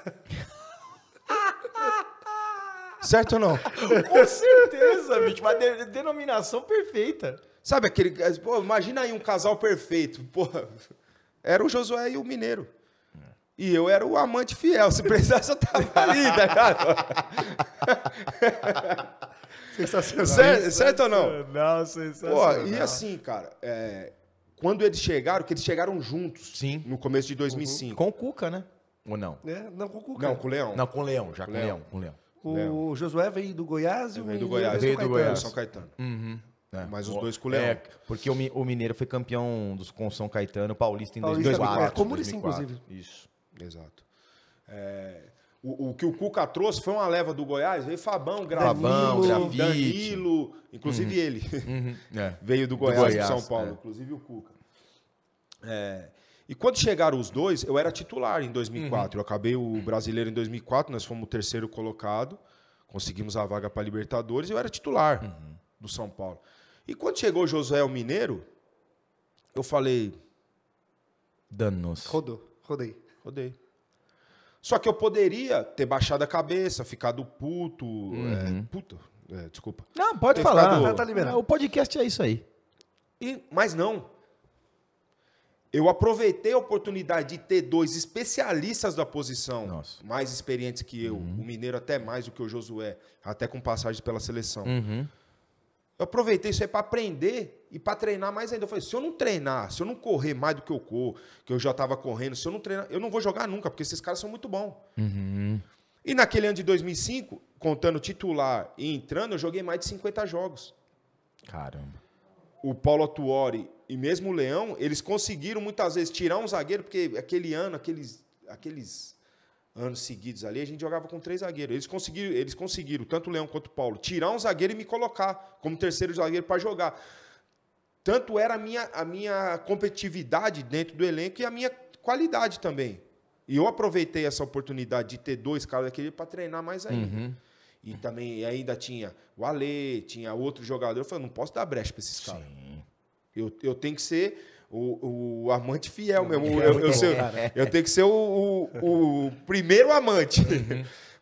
Certo ou não? Com certeza, bicho. Uma denominação perfeita. Sabe aquele... Pô, imagina aí um casal perfeito. Porra, era o Josué e o Mineiro. E eu era o amante fiel. Se precisasse, eu tava ali, tá ligado? Sensacional. Certo ou não? Não, sensacional. Pô, e assim, cara... Quando eles chegaram, que eles chegaram juntos. Sim. No começo de 2005. Com o Cuca, né? Ou não? Não, com o Cuca. Não, com o Leão. Não, com o Leão. Já com o Leão. O Josué veio do Goiás e o veio do Mineiro Goiás. veio do Goiás. São Caetano. Mas os Ó, dois com o Leão. Porque o Mineiro foi campeão com São Caetano, Paulista em Paulista, 2004. com o Muricy, inclusive. Isso. Exato. O que o Cuca trouxe foi uma leva do Goiás, veio Fabão, Grafite. Danilo, inclusive ele. Veio do Goiás para São Paulo, inclusive o Cuca. E quando chegaram os dois, eu era titular em 2004. Eu acabei o Brasileiro em 2004, nós fomos o 3º colocado, conseguimos a vaga para Libertadores e eu era titular do São Paulo. E quando chegou o Josué o Mineiro, eu falei... Danos. Rodei. Só que eu poderia ter baixado a cabeça, ficado puto. Desculpa. Não, pode Ter falar. ficado- Tá liberado. O podcast é isso aí. Mas não. eu aproveitei a oportunidade de ter 2 especialistas da posição, Nossa. mais experientes que eu, o Mineiro até mais do que o Josué, até com passagem pela seleção. Eu aproveitei isso aí para aprender e para treinar mais ainda. Eu falei, se eu não treinar, se eu não correr mais do que eu corro, que eu já estava correndo, se eu não treinar, eu não vou jogar nunca, porque esses caras são muito bons. E naquele ano de 2005, contando titular e entrando, eu joguei mais de 50 jogos. Caramba. O Paulo Atuori e mesmo o Leão, eles conseguiram muitas vezes tirar um zagueiro, porque aquele ano, aqueles anos seguidos ali, a gente jogava com 3 zagueiros. Eles conseguiram, tanto o Leão quanto o Paulo, tirar um zagueiro e me colocar como terceiro zagueiro para jogar. Tanto era a minha competitividade dentro do elenco e a minha qualidade também. E eu aproveitei essa oportunidade de ter 2 caras daquele para treinar mais ainda. E também ainda tinha o Alê, tinha outro jogador. Eu falei, não posso dar brecha para esses caras. Eu tenho que ser o amante fiel mesmo. Eu tenho que ser o primeiro amante.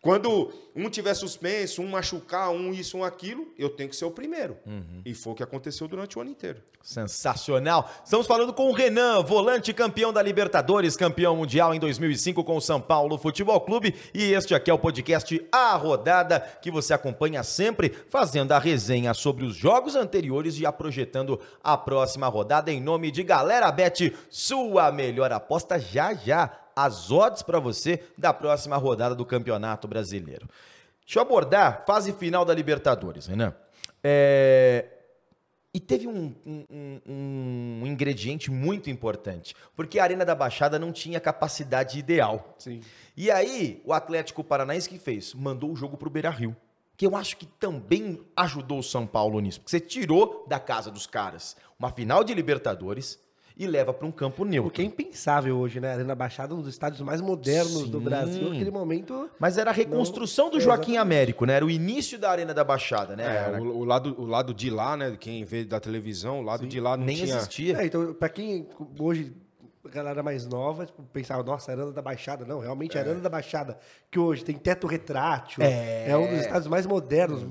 Quando um tiver suspenso, um machucar, um isso, um aquilo, eu tenho que ser o primeiro. E foi o que aconteceu durante o ano inteiro. Sensacional. Estamos falando com o Renan, volante campeão da Libertadores, campeão mundial em 2005 com o São Paulo Futebol Clube. E este aqui é o podcast A Rodada, que você acompanha sempre, fazendo a resenha sobre os jogos anteriores e projetando a próxima rodada em nome de Galera Bet, sua melhor aposta já. As odds para você da próxima rodada do Campeonato Brasileiro. Deixa eu abordar fase final da Libertadores, Renan. E teve um ingrediente muito importante, porque a Arena da Baixada não tinha capacidade ideal. Sim. E aí, o Atlético Paranaense que fez? Mandou o jogo para o Beira-Rio, que eu acho que também ajudou o São Paulo nisso, porque você tirou da casa dos caras uma final de Libertadores e leva para um campo neutro. Porque é impensável hoje, né? A Arena Baixada, um dos estádios mais modernos do Brasil, naquele momento... Mas era a reconstrução do Joaquim Américo, né? Era o início da Arena da Baixada, né? O lado de lá, né? Quem vê da televisão, o lado de lá não Nem tinha... existia. Então, pra quem hoje, a galera mais nova, tipo, pensava, nossa, a Arena da Baixada. Não, realmente a Arena da Baixada, que hoje tem teto retrátil, é um dos estádios mais modernos.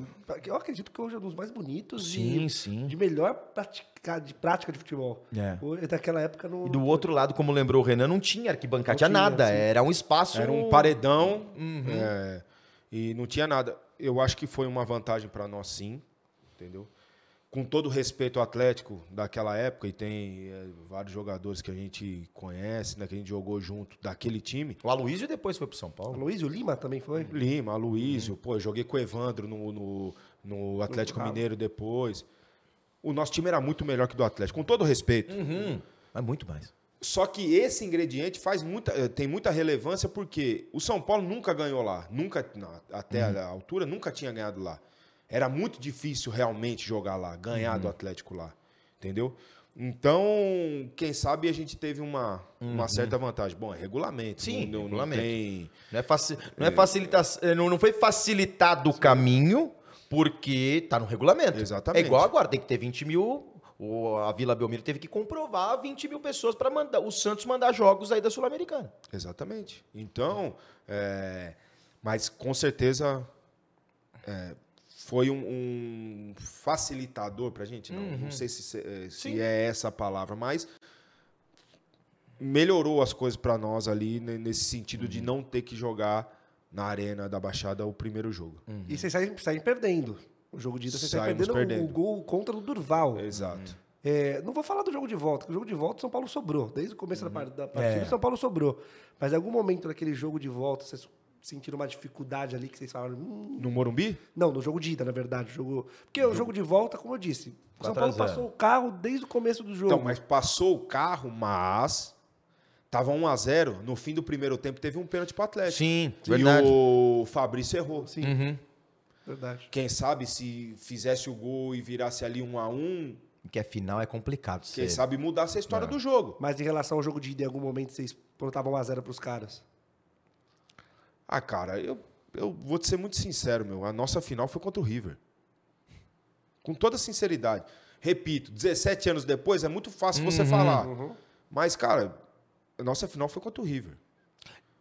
Eu acredito que hoje é um dos mais bonitos Sim. de melhor prática de futebol. Daquela época não... E do outro lado, como lembrou o Renan, não tinha arquibancada, tinha nada. Sim. Era um espaço... Era um paredão e não tinha nada. Eu acho que foi uma vantagem para nós, sim. Entendeu? Com todo o respeito ao Atlético daquela época, e tem vários jogadores que a gente conhece, né, que a gente jogou junto daquele time. O Aloysio depois foi pro São Paulo. O Aloysio Lima também foi? Lima, Aloysio, pô, eu joguei com o Evandro no Atlético Mineiro depois. O nosso time era muito melhor que o do Atlético, com todo o respeito. Mas muito mais. Só que esse ingrediente tem muita relevância porque o São Paulo nunca ganhou lá. Até a altura, nunca tinha ganhado lá. Era muito difícil realmente jogar lá, ganhar do Atlético lá. Entendeu? Então, quem sabe a gente teve uma certa vantagem. Bom, é regulamento. Sim, não regulamento. tem... Não foi facilitado o caminho, porque tá no regulamento. Exatamente. É igual agora, tem que ter 20 mil... A Vila Belmiro teve que comprovar 20 mil pessoas para mandar o Santos mandar jogos aí da Sul-Americana. Exatamente. Então, mas com certeza foi um facilitador para a gente. Não sei se é essa a palavra, mas melhorou as coisas para nós ali nesse sentido de não ter que jogar na Arena da Baixada o primeiro jogo. E vocês saem perdendo. O jogo de ida, vocês saem Saímos perdendo o gol contra o Durval. Exato. Não vou falar do jogo de volta, porque o jogo de volta o São Paulo sobrou. Desde o começo da partida, o São Paulo sobrou. Mas em algum momento naquele jogo de volta, vocês sentiram uma dificuldade ali que vocês falaram... No Morumbi? Não, no jogo de ida, na verdade. Porque o jogo de volta, como eu disse, o São Paulo passou o carro desde o começo do jogo. Então, mas passou o carro, mas... Tava 1-0, no fim do primeiro tempo teve um pênalti pro Atlético. Sim, verdade. E o Fabrício errou. Sim. Verdade. Quem sabe se fizesse o gol e virasse ali 1-1, Que a final é complicado. quem sabe mudasse a história do jogo. Mas em relação ao jogo de ida, em algum momento vocês plantavam 1-0 pros caras? Ah, cara, eu vou te ser muito sincero, meu. A nossa final foi contra o River. Com toda sinceridade. Repito, 17 anos depois é muito fácil você falar. Mas, cara, a nossa final foi contra o River.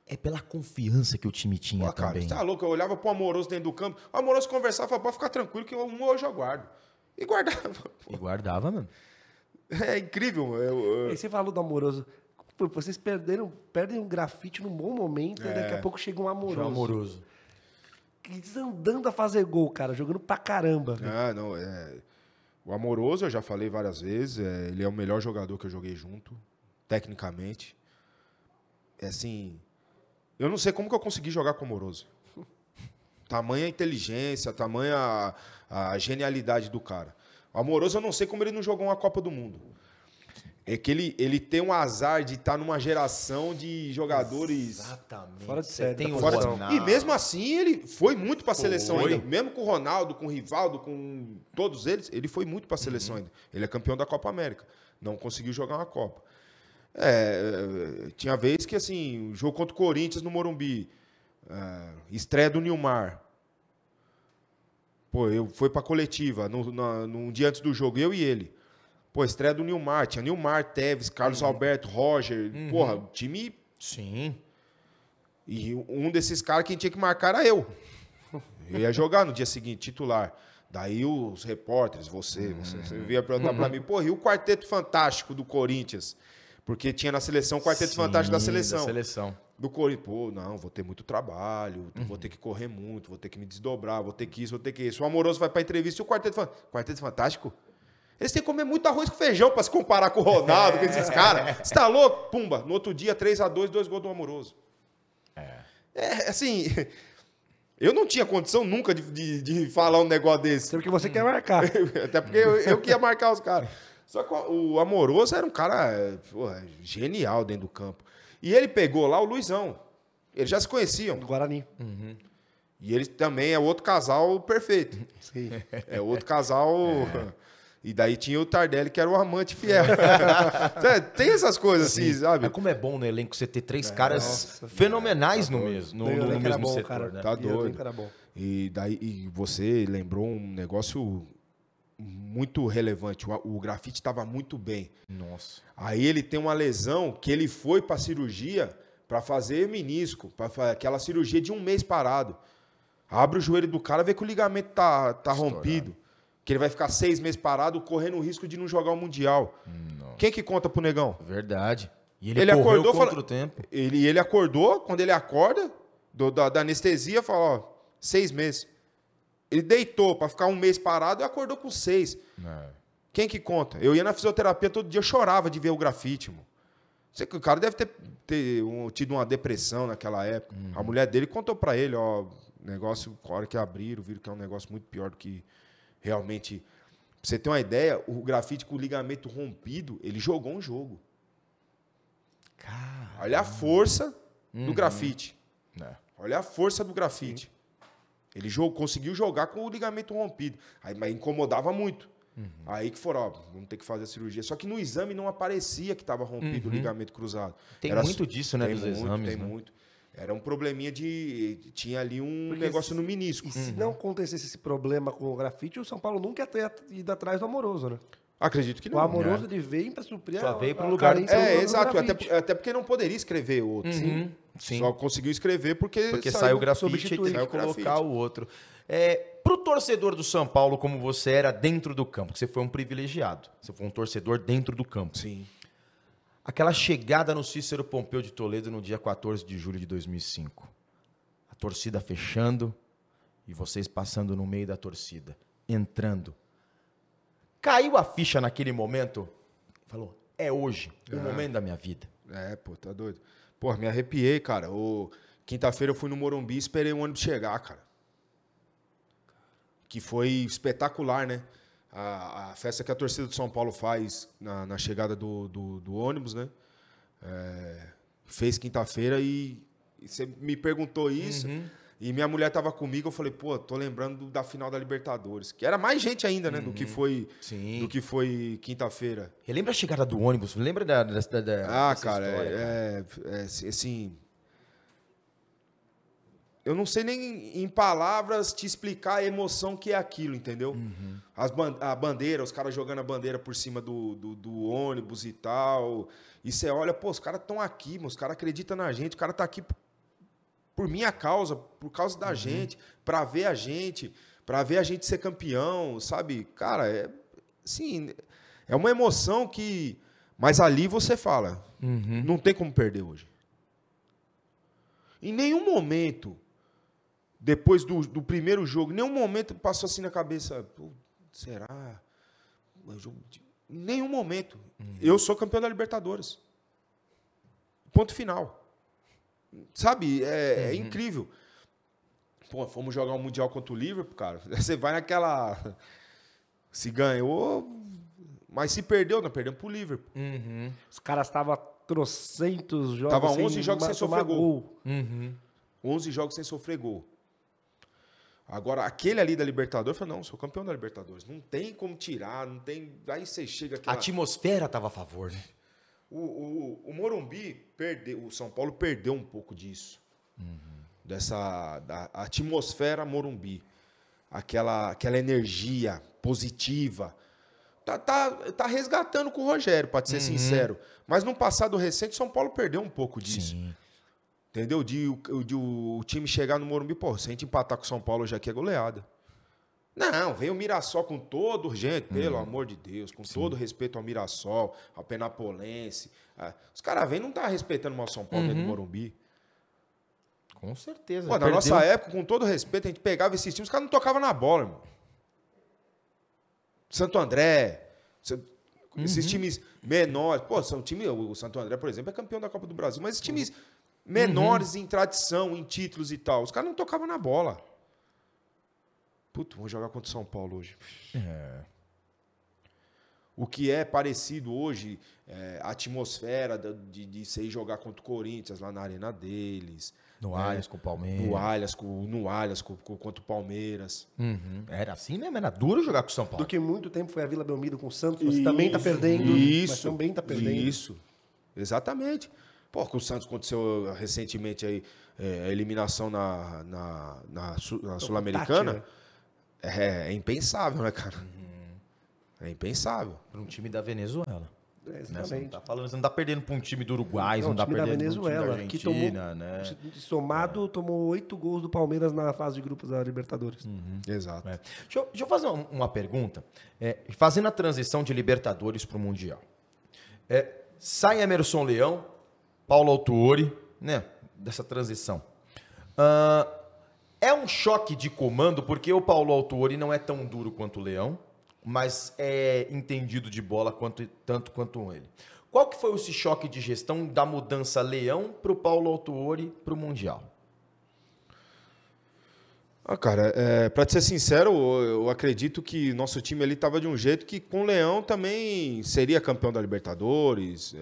É pela confiança que o time tinha Pô, cara, também. você tá louco? Eu olhava pro Amoroso dentro do campo. O Amoroso conversava, falava, pode ficar tranquilo que hoje eu guardo. E guardava. E guardava, mano. É incrível. E você falou do Amoroso. Pô, vocês perdem um grafite num bom momento e daqui a pouco chega um Amoroso. Já amoroso. Andando a fazer gol, cara, jogando pra caramba. Ah, não, o Amoroso, eu já falei várias vezes, ele é o melhor jogador que eu joguei junto, tecnicamente. É assim, eu não sei como que eu consegui jogar com o Amoroso. Tamanha inteligência, tamanha a genialidade do cara. O Amoroso, eu não sei como ele não jogou uma Copa do Mundo. É que ele tem um azar de estar numa geração de jogadores... Exatamente. Fora de série, Tem tá o fora de- Ronaldo. E mesmo assim, ele foi muito para a seleção Foi. ainda. Mesmo com o Ronaldo, com o Rivaldo, com todos eles, ele foi muito para a seleção ainda. Ele é campeão da Copa América. Não conseguiu jogar uma Copa. Tinha vez que, assim, o jogo contra o Corinthians no Morumbi, estreia do Nilmar. Pô, eu fui para coletiva, num dia antes do jogo, eu e ele. Pô, estreia do Nilmar. Tinha Nilmar, Tevez, Carlos Alberto, Roger. Porra, o time... Sim. E um desses caras que tinha que marcar era eu. Eu ia jogar no dia seguinte, titular. Daí os repórteres, você via perguntar pra mim, porra, e o Quarteto Fantástico do Corinthians? Porque tinha na seleção o Quarteto Fantástico da seleção. Do Corinthians. Pô, não, vou ter muito trabalho, vou ter que correr muito, vou ter que me desdobrar, vou ter que isso, vou ter que isso. O Amoroso vai pra entrevista e o Quarteto Fantástico? Eles têm que comer muito arroz com feijão pra se comparar com o Ronaldo, com esses caras. Você tá louco? Pumba, no outro dia, 3-2, 2 gols do Amoroso. Assim, eu não tinha condição nunca de falar um negócio desse. Sempre que você quer marcar. Até porque eu que ia marcar os caras. Só que o Amoroso era um cara genial dentro do campo. E ele pegou lá o Luizão. Eles já se conheciam. Do Guarani. E ele também é outro casal perfeito. Sim. É outro casal... E daí tinha o Tardelli, que era o amante fiel. Tem essas coisas assim, sabe? Mas como é bom no elenco você ter três caras fenomenais no mesmo setor, cara, né? Tá E o doido. elenco era bom. E você lembrou um negócio muito relevante. O grafite estava muito bem. Nossa. Aí ele tem uma lesão que ele foi para cirurgia para fazer menisco, para aquela cirurgia de 1 mês parado. Abre o joelho do cara, vê que o ligamento tá rompido. Que ele vai ficar 6 meses parado, correndo o risco de não jogar o Mundial. Nossa. Quem que conta pro negão? Verdade. E Ele correu acordou, contra fala- o tempo. Ele acordou, quando ele acorda da anestesia, fala, ó, 6 meses. Ele deitou para ficar 1 mês parado e acordou com 6. Quem que conta? Eu ia na fisioterapia todo dia, eu chorava de ver o grafite, mano. Sei que o cara deve ter tido uma depressão naquela época. A mulher dele contou para ele, ó, negócio, a hora que abriram, viram que é um negócio muito pior do que realmente... Pra você ter uma ideia, o grafite com o ligamento rompido, ele jogou um jogo. Cara. Olha a força do grafite. É. Olha a força do grafite. Ele conseguiu jogar com o ligamento rompido. Aí, mas incomodava muito. Aí que foram, ó, vamos ter que fazer a cirurgia. Só que no exame não aparecia que estava rompido o ligamento cruzado. Tem muito disso, né, tem dos muito, exames, Tem né? muito. Era um probleminha tinha ali um negócio no menisco. E se não acontecesse esse problema com o grafite, o São Paulo nunca ia ter ido atrás do Amoroso, né? Acredito que O não. Amoroso, ele veio para suprir Só veio pro lugar- carência do Exato. grafite. Até porque não poderia escrever outro. Sim. Só conseguiu escrever porque Saiu o grafite e substituir. teve Saiu que o colocar grafite. o outro. Pro torcedor do São Paulo, como você era dentro do campo, que você foi um privilegiado. Você foi um torcedor dentro do campo. Sim. Aquela chegada no Cícero Pompeu de Toledo no dia 14 de julho de 2005. A torcida fechando e vocês passando no meio da torcida, entrando. Caiu a ficha naquele momento? Falou, é hoje, o momento da minha vida. Pô, tá doido. Pô, me arrepiei, cara. Quinta-feira eu fui no Morumbi e esperei o ônibus chegar, cara. Que foi espetacular, né? A festa que a torcida do São Paulo faz na chegada do ônibus, né? Fez quinta-feira e você me perguntou isso. E minha mulher tava comigo, eu falei, pô, tô lembrando da final da Libertadores. Que era mais gente ainda, né? Do que foi, Sim. do que foi quinta-feira. Relembra a chegada do ônibus? Lembra dessa Cara, história, assim... Eu não sei nem em palavras te explicar a emoção que é aquilo, entendeu? A bandeira, os caras jogando a bandeira por cima do ônibus e tal. E você olha, pô, os caras estão aqui, mano, os caras acreditam na gente, o cara tá aqui por minha causa, por causa da gente, pra ver a gente ser campeão, sabe? Cara, assim, É uma emoção que... Mas ali você fala, não tem como perder hoje. Em nenhum momento, depois do primeiro jogo, em nenhum momento passou assim na cabeça, será? Em nenhum momento. Eu sou campeão da Libertadores. Ponto final. Sabe? É incrível. Pô, fomos jogar um Mundial contra o Liverpool, cara. Você vai naquela... Se ganhou, mas se perdeu, não perdemos pro Liverpool. Os caras estavam trocentos jogos. Tava 11 jogos sem sofrer gol. 11 jogos sem sofrer gol. Agora, aquele ali da Libertadores, eu falei, não, sou campeão da Libertadores. Não tem como tirar, não tem... Aí você chega aqui... A atmosfera tava a favor, né? O Morumbi perdeu, o São Paulo perdeu um pouco disso. Da atmosfera Morumbi. Aquela energia positiva. Tá resgatando com o Rogério, pode ser sincero. Mas no passado recente, São Paulo perdeu um pouco disso. Sim. Entendeu? De o time chegar no Morumbi, pô, se a gente empatar com o São Paulo já aqui é goleada. Não, vem o Mirassol com todo... Gente, pelo amor de Deus, com todo respeito ao Mirassol, ao Penapolense. Os caras vêm e não tá respeitando mais o São Paulo dentro do Morumbi. Com certeza. Pô, na nossa época, com todo respeito, a gente pegava esses times, os caras não tocavam na bola, irmão. Santo André, esses times menores. Pô, o Santo André, por exemplo, é campeão da Copa do Brasil, mas esses times menores em tradição, em títulos e tal, os caras não tocavam na bola. Puta, vamos jogar contra o São Paulo hoje. O que é parecido hoje, a atmosfera de você ir jogar contra o Corinthians lá na arena deles. No Allianz com o Palmeiras. No Allianz contra o Palmeiras. Era assim mesmo, era duro jogar com o São Paulo. Do que muito tempo foi a Vila Belmiro com o Santos, você também tá perdendo. Mas também tá perdendo. Isso, exatamente. Pô, que o Santos aconteceu recentemente aí, a eliminação na Sul-Americana. Tati, né? É impensável, né, cara? É impensável. Para um time da Venezuela. Né? Você não Exatamente. tá falando, você não tá perdendo para um time do Uruguai, você não tá time da perdendo para um time da Venezuela, que Argentina, né? Somado, tomou 8 gols do Palmeiras na fase de grupos da Libertadores. Exato. Deixa eu fazer uma pergunta. Fazendo a transição de Libertadores para o Mundial. Sai Emerson Leão, Paulo Autuori, né? Dessa transição. É um choque de comando, porque o Paulo Autuori não é tão duro quanto o Leão, mas é entendido de bola tanto quanto ele. Qual que foi esse choque de gestão da mudança Leão para o Paulo Autuori para o Mundial? Cara, pra te ser sincero, eu acredito que nosso time ali tava de um jeito que com o Leão também seria campeão da Libertadores,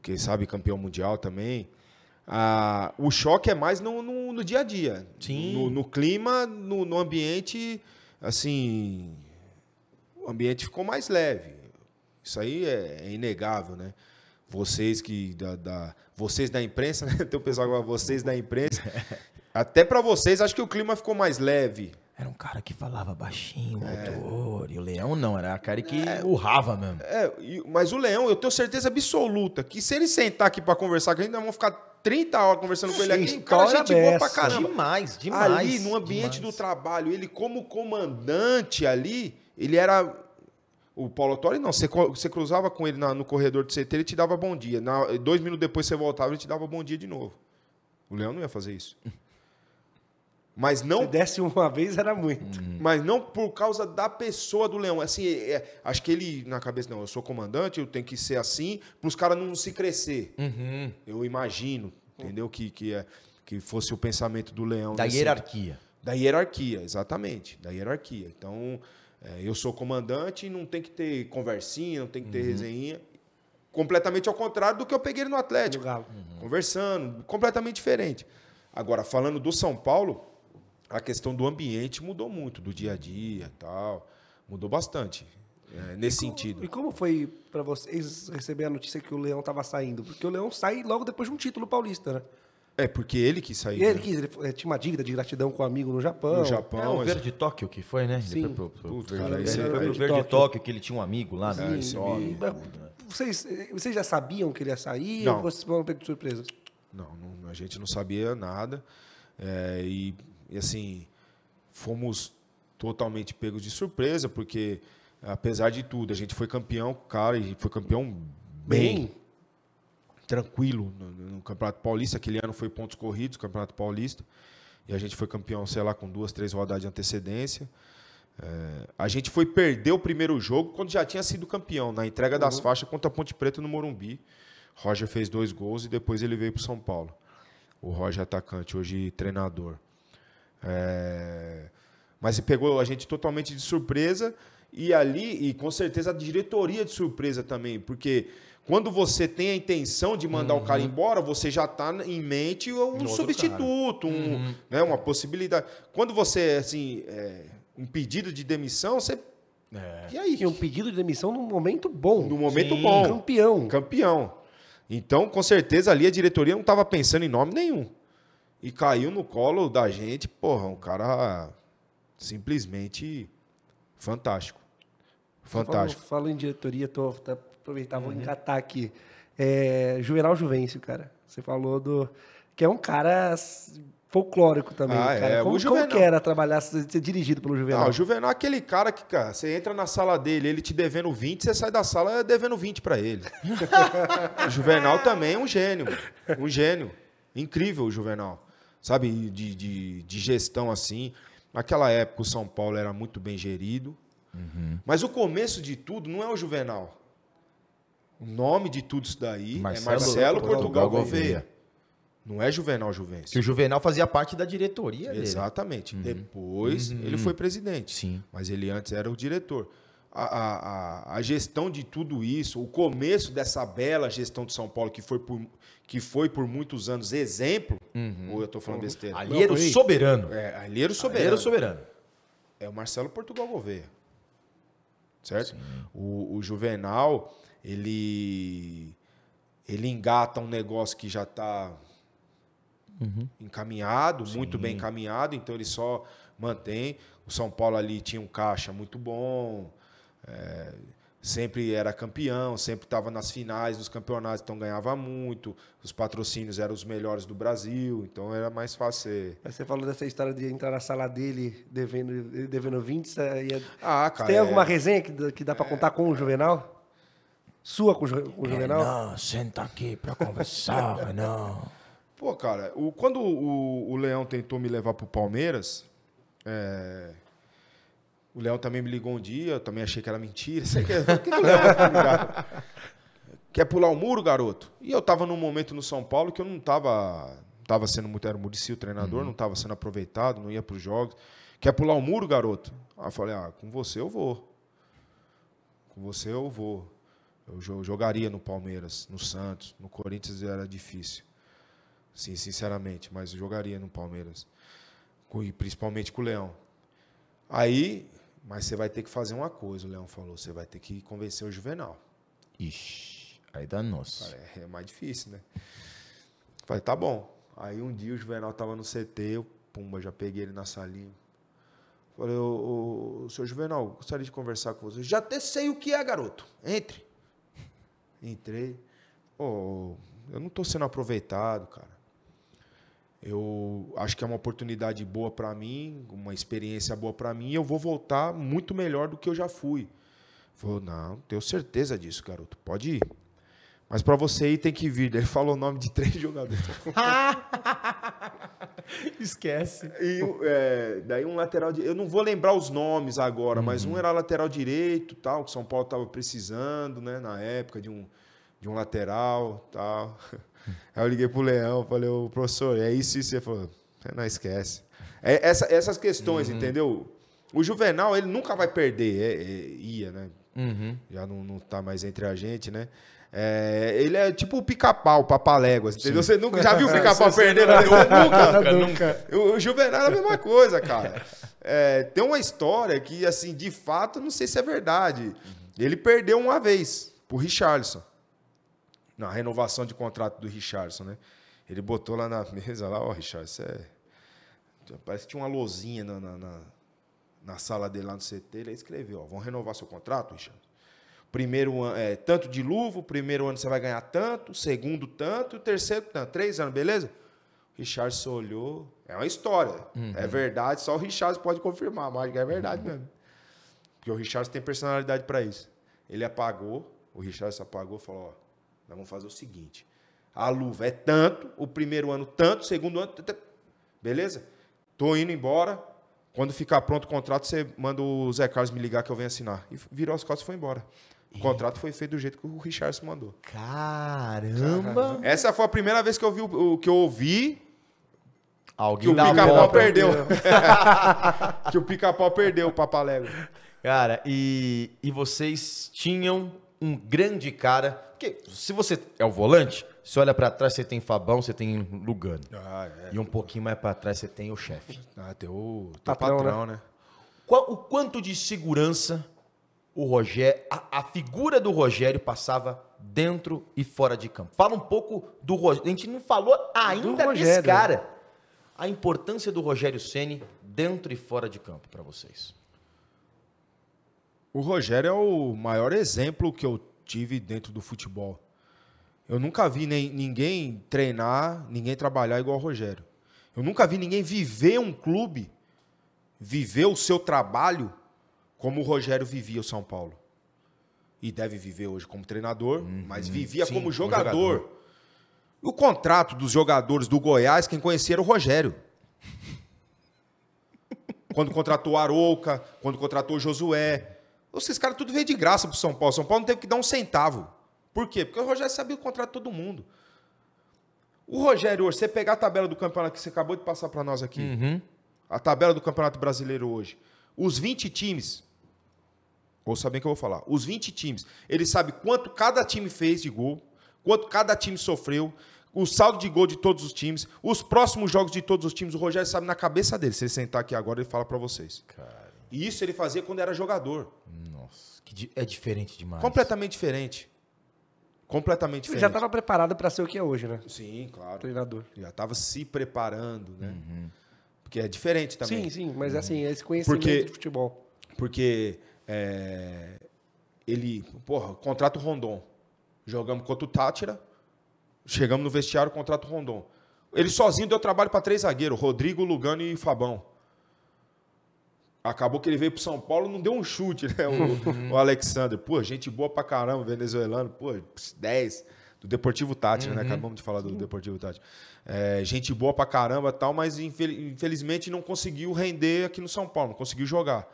quem sabe campeão mundial também. O choque é mais no dia a dia. Sim. No clima, no ambiente, assim, o ambiente ficou mais leve. Isso aí é inegável, né? Vocês vocês da imprensa, né? Tem o pessoal agora, vocês da imprensa. Até para vocês, acho que o clima ficou mais leve. Era um cara que falava baixinho, Autuori. O Leão não, era a cara que urrava mesmo. Mas o Leão, eu tenho certeza absoluta que se ele sentar aqui para conversar, que a gente vamos ficar 30 horas conversando com ele aqui, o cara é gente boa pra caramba. Demais. Ali, no ambiente do trabalho, ele como comandante ali, ele era... O Paulo Autuori, não, você cruzava com ele no corredor do CT, ele te dava bom dia. 2 minutos depois você voltava, ele te dava bom dia de novo. O Leão não ia fazer isso. Mas não... Se desse uma vez, era muito. Mas não por causa da pessoa do Leão. Assim, acho que ele, na cabeça, não, eu sou comandante, eu tenho que ser assim, para os caras não se crescer. Eu imagino, entendeu? Que fosse o pensamento do Leão. Da hierarquia. Da hierarquia, exatamente. Da hierarquia. Então, eu sou comandante e não tem que ter conversinha, não tem que ter resenha. Completamente ao contrário do que eu peguei no Atlético. Conversando, completamente diferente. Agora, falando do São Paulo, a questão do ambiente mudou muito, do dia a dia e tal. Mudou bastante, nesse sentido. E como foi para vocês receber a notícia que o Leão estava saindo? Porque o Leão sai logo depois de um título paulista, né? Porque ele quis sair. E ele quis, ele tinha uma dívida de gratidão com um amigo no Japão. No Japão. O Verde Tóquio que foi, né? Sim. Ele foi pro Verde Verde Tóquio, que ele tinha um amigo lá. Né? Vocês já sabiam que ele ia sair? Não. Ou vocês foram pegos de surpresa? Não, a gente não sabia nada. E assim, fomos totalmente pegos de surpresa, porque apesar de tudo, a gente foi campeão, cara, e foi campeão bem tranquilo no Campeonato Paulista. Aquele ano foi pontos corridos, Campeonato Paulista. E a gente foi campeão, sei lá, com 2, 3 rodadas de antecedência. A gente foi perder o primeiro jogo quando já tinha sido campeão, na entrega das faixas contra a Ponte Preta no Morumbi. Roger fez 2 gols e depois ele veio para o São Paulo. O Roger atacante, hoje treinador. Mas ele pegou a gente totalmente de surpresa. E ali, e com certeza a diretoria de surpresa também, porque quando você tem a intenção de mandar o cara embora, você já está em mente um substituto, né, uma possibilidade. Quando você, assim, um pedido de demissão, você... E aí? E um pedido de demissão num momento bom. Num momento bom. Campeão. Então, com certeza, ali a diretoria não estava pensando em nome nenhum. E caiu no colo da gente, porra, um cara simplesmente fantástico. Fantástico. Falo em diretoria, aproveitar, vou engatar aqui. Juvenal Juvencio, cara. Você falou que é um cara folclórico também. Cara. Como que era trabalhar, ser dirigido pelo Juvenal? O Juvenal é aquele cara que, cara, você entra na sala dele, ele te devendo 20, você sai da sala devendo 20 para ele. O Juvenal também é um gênio. Um gênio. Incrível o Juvenal. Sabe, de gestão assim. Naquela época o São Paulo era muito bem gerido. Mas o começo de tudo não é o Juvenal. O nome de tudo isso daí é Marcelo Portugal Gouveia. Não é Juvenal Juvencio. Que o Juvenal fazia parte da diretoria dele. Exatamente. Depois ele foi presidente. Sim. Mas ele antes era o diretor. A gestão de tudo isso, o começo dessa bela gestão de São Paulo, que foi por muitos anos exemplo, ou eu estou falando besteira? Ali era o soberano. Ali era o soberano. É o Marcelo Portugal Gouveia. Certo? O Juvenal, ele engata um negócio que já está encaminhado, muito bem encaminhado, então ele só mantém. O São Paulo ali tinha um caixa muito bom, sempre era campeão, sempre estava nas finais dos campeonatos, então ganhava muito, os patrocínios eram os melhores do Brasil, então era mais fácil. Você falou dessa história de entrar na sala dele devendo 20, cara, tem alguma resenha que dá para contar com o Juvenal? Sua com o Juvenal? Não, senta aqui para conversar, não. Pô, cara, quando o Leão tentou me levar pro Palmeiras, o Leão também me ligou um dia, eu também achei que era mentira. Você quer o Leão vai me ligar? Quer pular o muro, garoto? E eu tava num momento no São Paulo que eu não tava sendo muito... Era o Muricy, o treinador, não tava sendo aproveitado, não ia pros jogos. Quer pular o muro, garoto? Aí eu falei, com você eu vou. Com você eu vou. Eu jogaria no Palmeiras, no Santos, no Corinthians era difícil. Sim, sinceramente, mas eu jogaria no Palmeiras. E principalmente com o Leão. Aí... Mas você vai ter que fazer uma coisa, o Leão falou. Você vai ter que convencer o Juvenal. Ixi, aí dá nosso. É mais difícil, né? Falei, tá bom. Aí um dia o Juvenal tava no CT, eu, já peguei ele na salinha. Falei, ô senhor Juvenal, gostaria de conversar com você. Já até sei o que é, garoto. Entre. Entrei. Eu não tô sendo aproveitado, cara. Eu acho que é uma oportunidade boa para mim, uma experiência boa para mim, e eu vou voltar muito melhor do que eu já fui. Falou, não, tenho certeza disso, garoto, pode ir. Mas para você ir tem que vir. Ele falou o nome de 3 jogadores. Esquece. E daí um lateral eu não vou lembrar os nomes agora, mas um era lateral direito, tal, que o São Paulo estava precisando, né, na época de um lateral, tal. Aí eu liguei pro Leão, falei, ô professor, é isso, ele falou, não esquece. Essas questões, entendeu? O Juvenal, ele nunca vai perder, ia, né? Já não tá mais entre a gente, né? Ele é tipo o Pica-Pau, Papaléguas, entendeu? Você nunca já viu o Pica-Pau perdendo? Nunca. O Juvenal é a mesma coisa, cara. Tem uma história que, assim, de fato, não sei se é verdade. Ele perdeu uma vez pro Richarlison. Na renovação de contrato do Richarlison, né? Ele botou lá na mesa, Richarlison, parece que tinha uma lozinha na sala dele lá no CT, ele escreveu, vão renovar seu contrato, Richarlison. Primeiro ano, tanto de luva, o primeiro ano você vai ganhar tanto, o segundo tanto, e o terceiro tanto, 3 anos, beleza? O Richarlison olhou, é uma história, é verdade, só o Richarlison pode confirmar, mas é verdade mesmo. Porque o Richarlison tem personalidade para isso. Ele apagou, o Richarlison apagou e falou, ó, nós vamos fazer o seguinte, a luva é tanto, o primeiro ano tanto, o segundo ano... Beleza? Tô indo embora, quando ficar pronto o contrato, você manda o Zé Carlos me ligar que eu venho assinar. E virou as costas e foi embora. O contrato foi feito do jeito que o Richarlison mandou. Caramba! Essa foi a primeira vez que eu vi que eu ouvi Alguém que o dá uma Pica-Pau volta. perdeu. Que o Pica-Pau perdeu o Papalégua. Cara, e vocês tinham um grande cara. Porque se você é o volante, você olha pra trás, você tem Fabão, você tem Lugano. E um pouquinho mais pra trás, você tem o chefe. Tem o Patrão, patrão, né? O quanto de segurança o Rogério, a figura do Rogério passava dentro e fora de campo? Fala um pouco do Rogério. A gente não falou ainda desse cara. A importância do Rogério Ceni dentro e fora de campo para vocês. O Rogério é o maior exemplo que eu tive dentro do futebol. Eu nunca vi ninguém treinar, ninguém trabalhar igual o Rogério. Eu nunca vi ninguém viver um clube, viver o seu trabalho como o Rogério vivia o São Paulo. E deve viver hoje como treinador, mas vivia como jogador. O contrato dos jogadores do Goiás, quem conhecia era o Rogério. Quando contratou o Arouca, quando contratou o Josué. Esses caras tudo veio de graça pro São Paulo. São Paulo não teve que dar um centavo. Por quê? Porque o Rogério sabia o contrato de todo mundo. O Rogério hoje, você pegar a tabela do campeonato que você acabou de passar para nós aqui, a tabela do Campeonato Brasileiro hoje, os 20 times, ouça bem o que eu vou falar, os 20 times, ele sabe quanto cada time fez de gol, quanto cada time sofreu, o saldo de gol de todos os times, os próximos jogos de todos os times, o Rogério sabe na cabeça dele. Se ele sentar aqui agora, ele fala para vocês. Cara. E isso ele fazia quando era jogador. Nossa, é diferente demais. Completamente diferente. Completamente Ele diferente. já estava preparado para ser o que é hoje, né? Sim, claro. Treinador. Já estava se preparando, né? Porque é diferente também. Sim, mas assim, esse conhecimento de futebol. Porque ele, contrata o Rondon. Jogamos contra o Tátira, chegamos no vestiário, contrata o Rondon. Ele sozinho deu trabalho para 3 zagueiros, Rodrigo, Lugano e Fabão. Acabou que ele veio pro São Paulo, não deu um chute, né? O Alexander. Pô, gente boa pra caramba, venezuelano. Pô, 10. Do Deportivo Tátira, né? Acabamos de falar do Deportivo Tátira. Gente boa pra caramba e tal, mas infelizmente não conseguiu render aqui no São Paulo, não conseguiu jogar.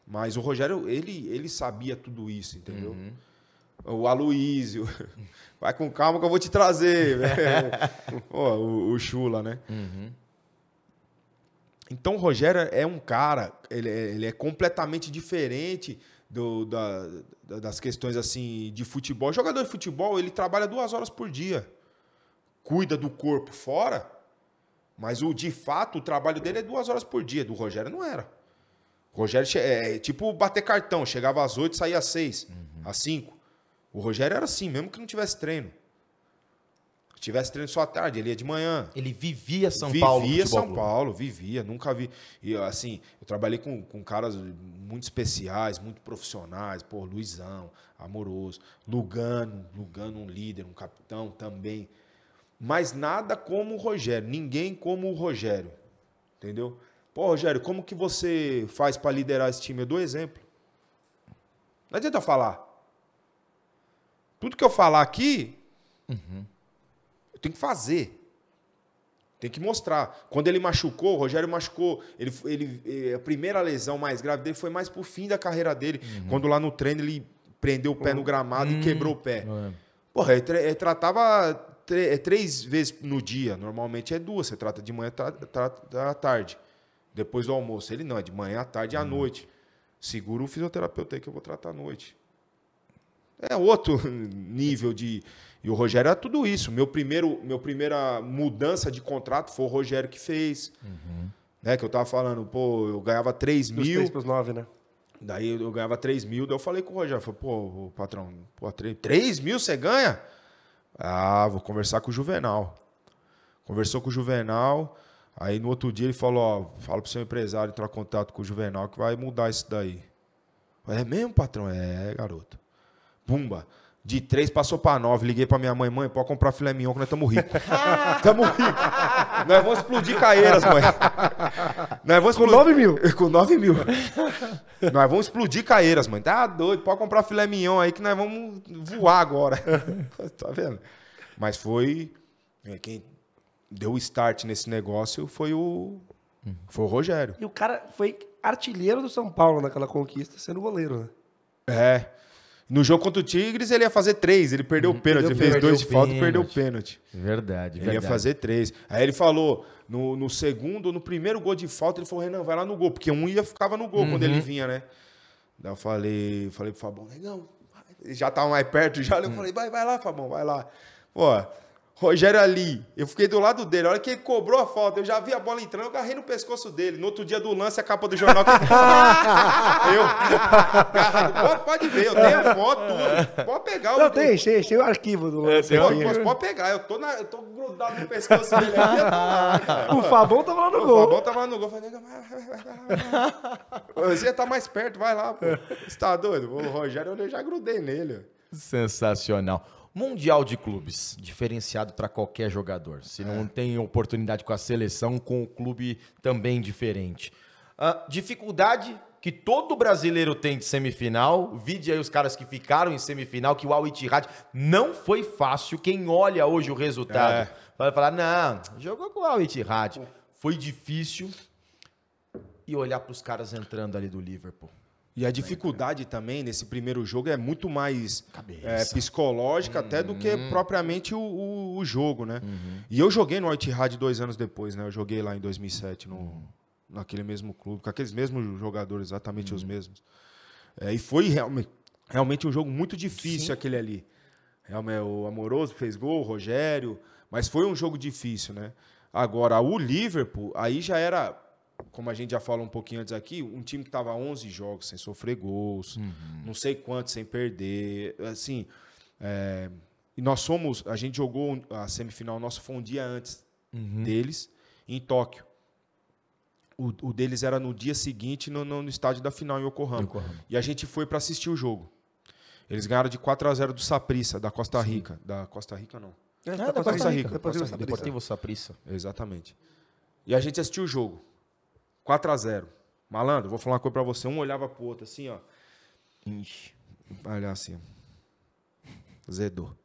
Mas o Rogério, ele sabia tudo isso, entendeu? O Aloísio. Vai com calma que eu vou te trazer. Pô, o Chula, né? Então o Rogério é um cara, ele é completamente diferente das questões assim de futebol. O jogador de futebol, ele trabalha 2 horas por dia. Cuida do corpo fora, mas de fato o trabalho dele é 2 horas por dia. Do Rogério não era. O Rogério é tipo bater cartão, chegava às 8, saía às 6, às 5. O Rogério era assim, mesmo que não tivesse treino. Se tivesse treino só à tarde, ele ia de manhã. Ele vivia São Paulo. Vivia São Paulo, vivia. Nunca vi. E assim, eu trabalhei com caras muito especiais, muito profissionais. Pô, Luizão, amoroso. Lugano, um líder, um capitão também. Mas nada como o Rogério. Ninguém como o Rogério. Entendeu? Pô, Rogério, como que você faz para liderar esse time? Eu dou exemplo. Não adianta falar. Tudo que eu falar aqui... Tem que fazer. Tem que mostrar. Quando ele machucou, o Rogério machucou. A primeira lesão mais grave dele foi mais pro fim da carreira dele. Quando lá no treino ele prendeu o pé no gramado e quebrou o pé. Porra, ele tratava 3 vezes no dia. Normalmente é 2. Você trata de manhã, trata à tarde. Depois do almoço. Ele não, é de manhã, à tarde e à noite. Segura o fisioterapeuta aí que eu vou tratar à noite. É outro nível de... E o Rogério era tudo isso. Minha primeira mudança de contrato foi o Rogério que fez. Né, que eu tava falando, pô, eu ganhava 3 Dos mil. 3 pros 9, né? Daí eu ganhava 3 mil. Daí eu falei com o Rogério, falei, pô, patrão, 3 mil você ganha? Ah, vou conversar com o Juvenal. Conversou com o Juvenal. Aí no outro dia ele falou, ó, fala pro seu empresário entrar em contato com o Juvenal que vai mudar isso daí. É mesmo, patrão? É, garoto. Pumba. De 3 passou pra 9. Liguei pra minha mãe, pode comprar filé mignon que nós estamos ricos. Estamos ricos. Nós vamos explodir Caieiras, mãe. Nós vamos Com 9 mil. Com 9 mil. Nós vamos explodir Caieiras, mãe. Tá doido, pode comprar filé mignon aí que nós vamos voar agora. Tá vendo? Mas foi... Quem deu o start nesse negócio foi o Rogério. E o cara foi artilheiro do São Paulo naquela conquista, sendo goleiro, né? É. No jogo contra o Tigres, ele ia fazer 3. Ele perdeu o pênalti. Ele fez 2 de falta e perdeu o pênalti. Verdade, Ele ia fazer 3. Aí ele falou, no segundo, no primeiro gol de falta, ele falou, Renan, vai lá no gol. Porque um ficava no gol quando ele vinha, né? Daí eu falei pro Fabão, Negão, ele já tava mais perto já. Eu falei, vai lá, Fabão, vai lá. Pô, Rogério ali, eu fiquei do lado dele. A hora que ele cobrou a falta, eu já vi a bola entrando, eu agarrei no pescoço dele. No outro dia do lance, a capa do jornal. Eu agarrado. Pode ver, eu tenho a foto, tudo. Pode pegar. Não, tem o arquivo do lance. Pode pegar, eu tô grudado no pescoço dele. O Fabão tava lá no gol. O Fabão tava lá no gol. Eu falei, vai. Você tá mais perto, vai lá, pô. Você tá doido? O Rogério, eu já grudei nele. Sensacional. Mundial de clubes, diferenciado para qualquer jogador. Se não tem oportunidade com a seleção, com o clube também diferente. Dificuldade que todo brasileiro tem de semifinal. Vide aí os caras que ficaram em semifinal, que o Al Ittihad não foi fácil. Quem olha hoje o resultado vai falar, não, jogou com o Al Ittihad. Foi difícil. E olhar para os caras entrando ali do Liverpool. E a dificuldade também nesse primeiro jogo é muito mais psicológica até do que propriamente o jogo, né? E eu joguei no Al Ittihad 2 anos depois, né? Eu joguei lá em 2007 naquele mesmo clube, com aqueles mesmos jogadores, exatamente os mesmos. E foi realmente um jogo muito difícil aquele ali. O Amoroso fez gol, o Rogério, mas foi um jogo difícil, né? Agora, o Liverpool, aí já era... Como a gente já falou um pouquinho antes aqui, um time que estava 11 jogos sem sofrer gols, não sei quantos sem perder, assim, e a gente jogou a semifinal, nosso foi um dia antes deles, em Tóquio. O deles era no dia seguinte, no estádio da final, em Yokohama. E a gente foi para assistir o jogo. Eles ganharam de 4-0 do Saprissa, da Costa Rica. Da Costa Rica, não. Da Costa Rica. Deportivo Saprissa. Exatamente. E a gente assistiu o jogo. 4-0. Malandro, vou falar uma coisa pra você. Um olhava pro outro assim, ó. Ixi. Vai olhar assim, ó. Zedou.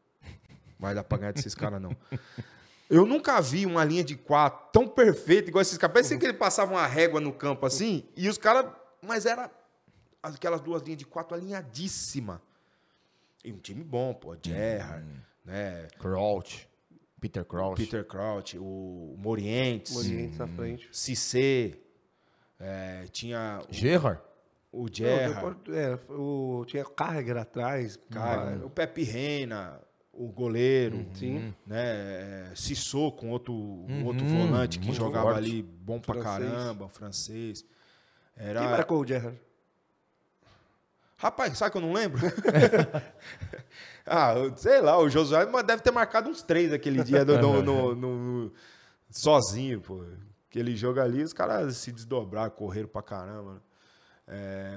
Vai dar pra ganhar desses caras, não. Eu nunca vi uma linha de 4 tão perfeita igual esses caras. Parece que ele passava uma régua no campo assim, e os caras... Mas era aquelas 2 linhas de 4 alinhadíssimas. E um time bom, pô. Gerrard, né? Peter Crouch. O Morientes. Morientes na frente. Cissé. Tinha... Gerrard? O Gerrard. Tinha Carragher atrás. O Pepe Reina, o goleiro. Sim. Né? Sissoko, outro volante que jogava forte. ali, bom pra caramba, francês. Quem marcou o Gerrard? Rapaz, sabe que eu não lembro? Sei lá, o Josué deve ter marcado uns 3 aquele dia sozinho, pô. Aquele jogo ali, os caras se desdobraram, correram pra caramba.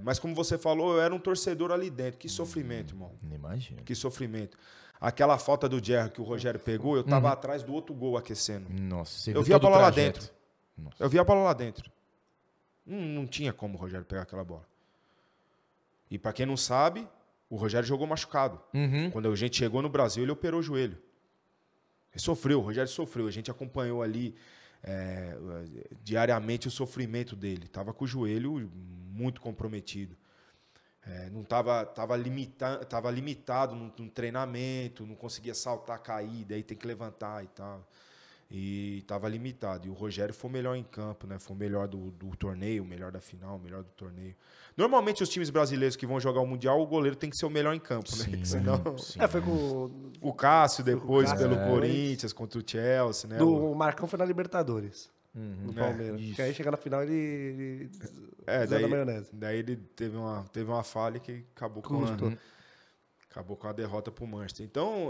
Mas como você falou, eu era um torcedor ali dentro. Que sofrimento, irmão. Não imagino. Que sofrimento. Aquela falta do Gerrard que o Rogério pegou, eu tava atrás do outro gol aquecendo. Nossa, você eu vi a bola lá dentro. Eu vi a bola lá dentro. Não tinha como o Rogério pegar aquela bola. E pra quem não sabe, o Rogério jogou machucado. Quando a gente chegou no Brasil, ele operou o joelho. Ele sofreu, o Rogério sofreu. A gente acompanhou ali diariamente o sofrimento dele. Estava com o joelho muito comprometido. Não tava limitado no treinamento, não conseguia saltar, cair, daí tem que levantar e tal. E estava limitado. E o Rogério foi o melhor em campo, né? Foi o melhor do torneio, o melhor da final, o melhor do torneio. Normalmente, os times brasileiros que vão jogar o Mundial, o goleiro tem que ser o melhor em campo, né? Sim, senão... sim. Foi com o Cássio depois, Cássio, pelo Corinthians, contra o Chelsea, né? O Marcão foi na Libertadores, do Palmeiras. Isso. Que aí, chega na final, ele daí, da maionese. daí ele teve uma falha que acabou com a derrota pro Manchester. Então,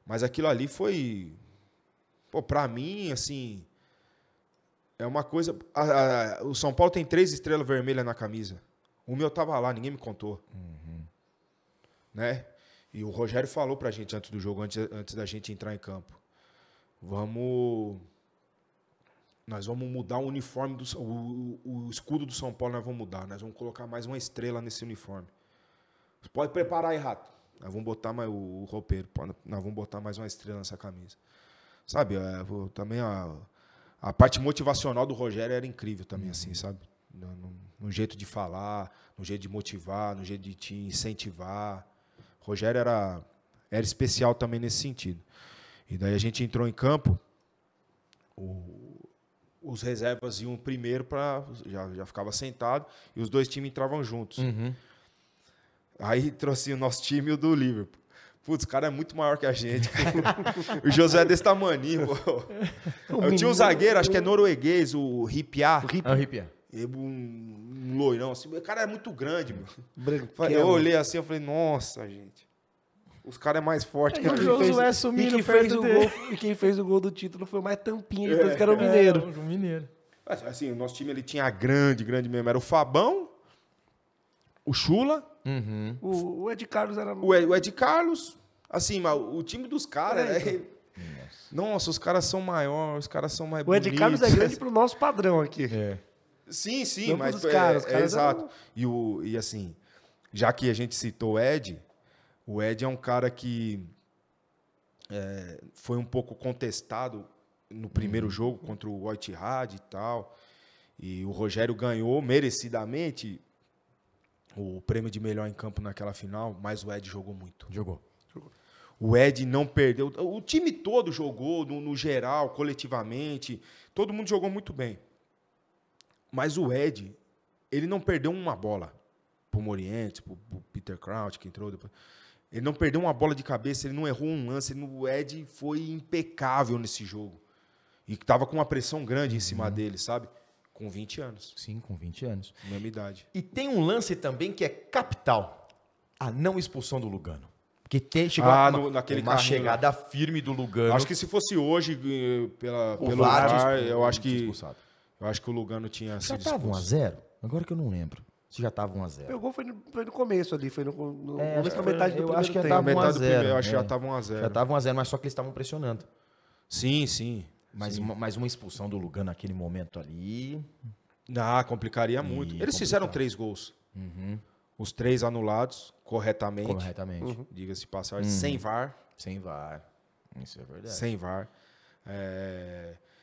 mas aquilo ali foi... Pô, pra mim, assim... É uma coisa... o São Paulo tem 3 estrelas vermelhas na camisa. O meu tava lá, ninguém me contou. Né? E o Rogério falou pra gente antes do jogo, antes da gente entrar em campo. Nós vamos mudar o uniforme, o escudo do São Paulo nós vamos mudar. Nós vamos colocar mais uma estrela nesse uniforme. Você pode preparar aí, Rato. Nós vamos botar mais o roupeiro. Nós vamos botar mais uma estrela nessa camisa. Sabe, também a parte motivacional do Rogério era incrível também, assim, sabe? No jeito de falar, no jeito de motivar, no jeito de te incentivar. O Rogério era especial também nesse sentido. E daí a gente entrou em campo, os reservas iam primeiro já ficava sentado, e os dois times entravam juntos. Uhum. Aí trouxe o nosso time e o do Liverpool. Putz, o cara é muito maior que a gente. O José é desse tamaninho, pô. Eu tinha um zagueiro, acho que é norueguês, o Ripiá. Um loirão, assim. O cara é muito grande, meu. Eu olhei assim, eu falei, nossa, gente. Os caras é mais forte que a gente. E quem fez o gol do título foi o mais tampinha de todos, que era o Mineiro. O Mineiro. Assim, o nosso time ele tinha grande mesmo. Era o Fabão, o Chula. Uhum. O Ed Carlos era... O Ed Carlos. Assim, mas o time dos caras... Nossa, os caras são maiores, os caras são mais bonitos. O Ed Carlos é grande pro nosso padrão aqui. Sim, não mas... Os caras exato. E assim, já que a gente citou o Ed é um cara que foi um pouco contestado no primeiro jogo contra o Al-Ittihad e tal. E o Rogério ganhou merecidamente o prêmio de melhor em campo naquela final, mas o Ed jogou muito. Jogou. O Ed não perdeu. O time todo jogou, no geral, coletivamente. Todo mundo jogou muito bem. Mas o Ed, ele não perdeu uma bola pro Morientes, pro Peter Crouch, que entrou depois. Ele não perdeu uma bola de cabeça, ele não errou um lance. O Ed foi impecável nesse jogo. E estava com uma pressão grande em cima dele, sabe? Com 20 anos. Sim, com 20 anos. Mesma idade. E tem um lance também que é capital. A não expulsão do Lugano. Porque chegou uma chegada firme do Lugano. Acho que se fosse hoje, pelo VAR, eu acho que o Lugano tinha já sido estava 1-0? Agora que eu não lembro. Se já estava 1-0. O gol foi no começo ali, foi no começo da metade do eu acho que primeiro tempo. metade do primeiro, eu acho que já estava 1-0. Já estava 1-0, mas só que eles estavam pressionando. Sim. Mas uma expulsão do Lugano naquele momento ali... complicaria muito. Eles fizeram 3 gols. Uhum. Os 3 anulados corretamente. Diga-se de passagem. Sem VAR. Sem VAR. Isso é verdade. Sem VAR.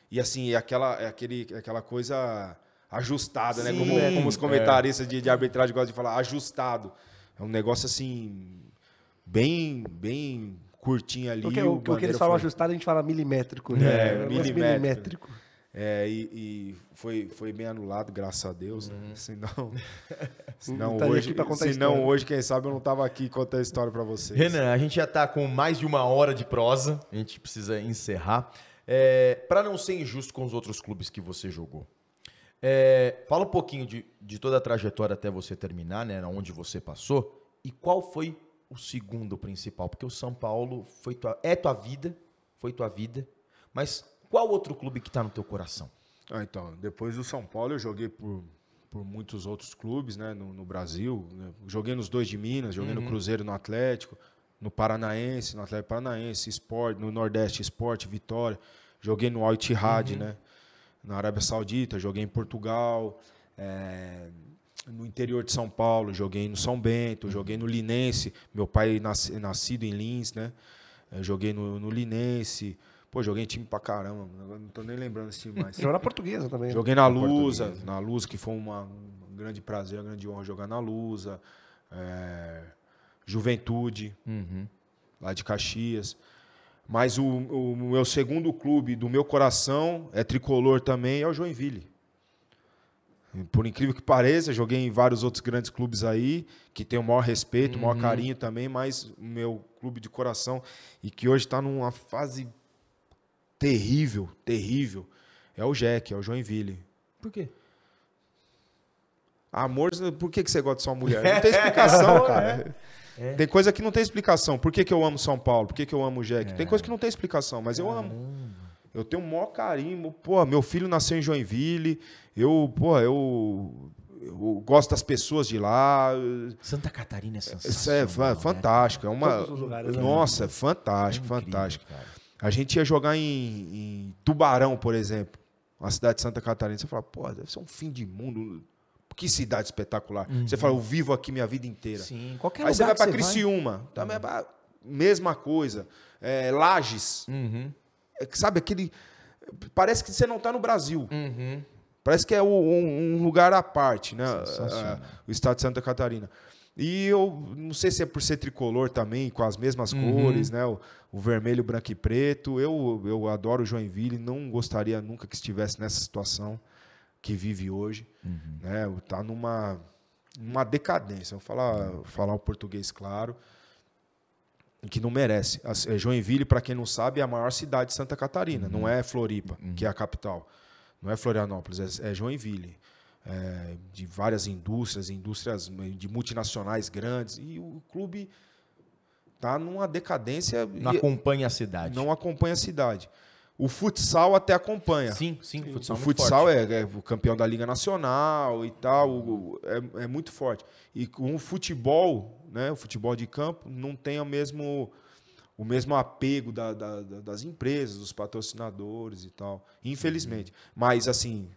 E assim, aquela coisa ajustada, né? Como os comentaristas de arbitragem gostam de falar, ajustado. É um negócio assim, bem curtinho ali. Porque o que eles falam ajustado, a gente fala milimétrico, né? Milimétrico. E foi bem anulado, graças a Deus. Né? Senão hoje, quem sabe, eu não estava aqui contando a história para vocês. Renan, a gente já está com mais de 1 hora de prosa. A gente precisa encerrar. Para não ser injusto com os outros clubes que você jogou. Fala um pouquinho de toda a trajetória até você terminar, né? Onde você passou. E qual foi o segundo principal? Porque o São Paulo foi tua vida. Mas qual outro clube que está no teu coração? Então, depois do São Paulo, eu joguei por muitos outros clubes, né, no Brasil. Né? Joguei nos 2 de Minas, joguei no Cruzeiro, no Atlético, no Paranaense, no Atlético Paranaense, Sport, no Nordeste, Sport, Vitória. Joguei no Al-Ittihad, né, na Arábia Saudita, joguei em Portugal, no interior de São Paulo, joguei no São Bento, joguei no Linense. Meu pai nascido em Lins, né? Joguei no Linense. Pô, joguei em time pra caramba, não tô nem lembrando desse time mais. Jogou na Portuguesa também. Joguei na Lusa, que foi um grande prazer, uma grande honra jogar na Lusa. Juventude, lá de Caxias. Mas o meu segundo clube do meu coração é tricolor também, é o Joinville. Por incrível que pareça, joguei em vários outros grandes clubes aí, que tem o maior respeito, o maior carinho também, mas o meu clube de coração, e que hoje está numa fase terrível, é o Jack, é o Joinville. Por quê? Amor, por que você gosta de sua mulher? Não tem explicação, cara. Tem coisa que não tem explicação. Por que eu amo São Paulo? Por que eu amo o Jack? Tem coisa que não tem explicação, mas eu amo. Eu tenho o maior carinho. Pô, meu filho nasceu em Joinville. Eu eu gosto das pessoas de lá. Santa Catarina é Isso sensacional. é fantástico. É uma... Todos os lugares, né? Nossa, é fantástico, Incrível, fantástico. cara. A gente ia jogar em Tubarão, por exemplo, uma cidade de Santa Catarina. Você fala, pô, deve ser um fim de mundo. Que cidade espetacular. Você fala, eu vivo aqui minha vida inteira. Sim, qualquer Aí você lugar vai para que você Criciúma, também é mesma coisa. Lages. Uhum. Sabe, aquele... Parece que você não está no Brasil. Uhum. Parece que é um lugar à parte, né? Sensacional. O estado de Santa Catarina. E eu não sei se é por ser tricolor também, com as mesmas cores, né? O vermelho, branco e preto. Eu adoro Joinville, não gostaria nunca que estivesse nessa situação que vive hoje. Né? Tá numa decadência. Vou falar o português claro, que não merece. Joinville, para quem não sabe, é a maior cidade de Santa Catarina. Não é Floripa, que é a capital. Não é Florianópolis, é Joinville. De várias indústrias de multinacionais grandes. E o clube está numa decadência. Não acompanha a cidade. Não acompanha a cidade. O futsal até acompanha. Sim, o futsal O é muito futsal forte. é o campeão da Liga Nacional e tal. É muito forte. E com o futebol, né, o futebol de campo, não tem o mesmo apego das empresas, dos patrocinadores e tal. Infelizmente. Mas, assim,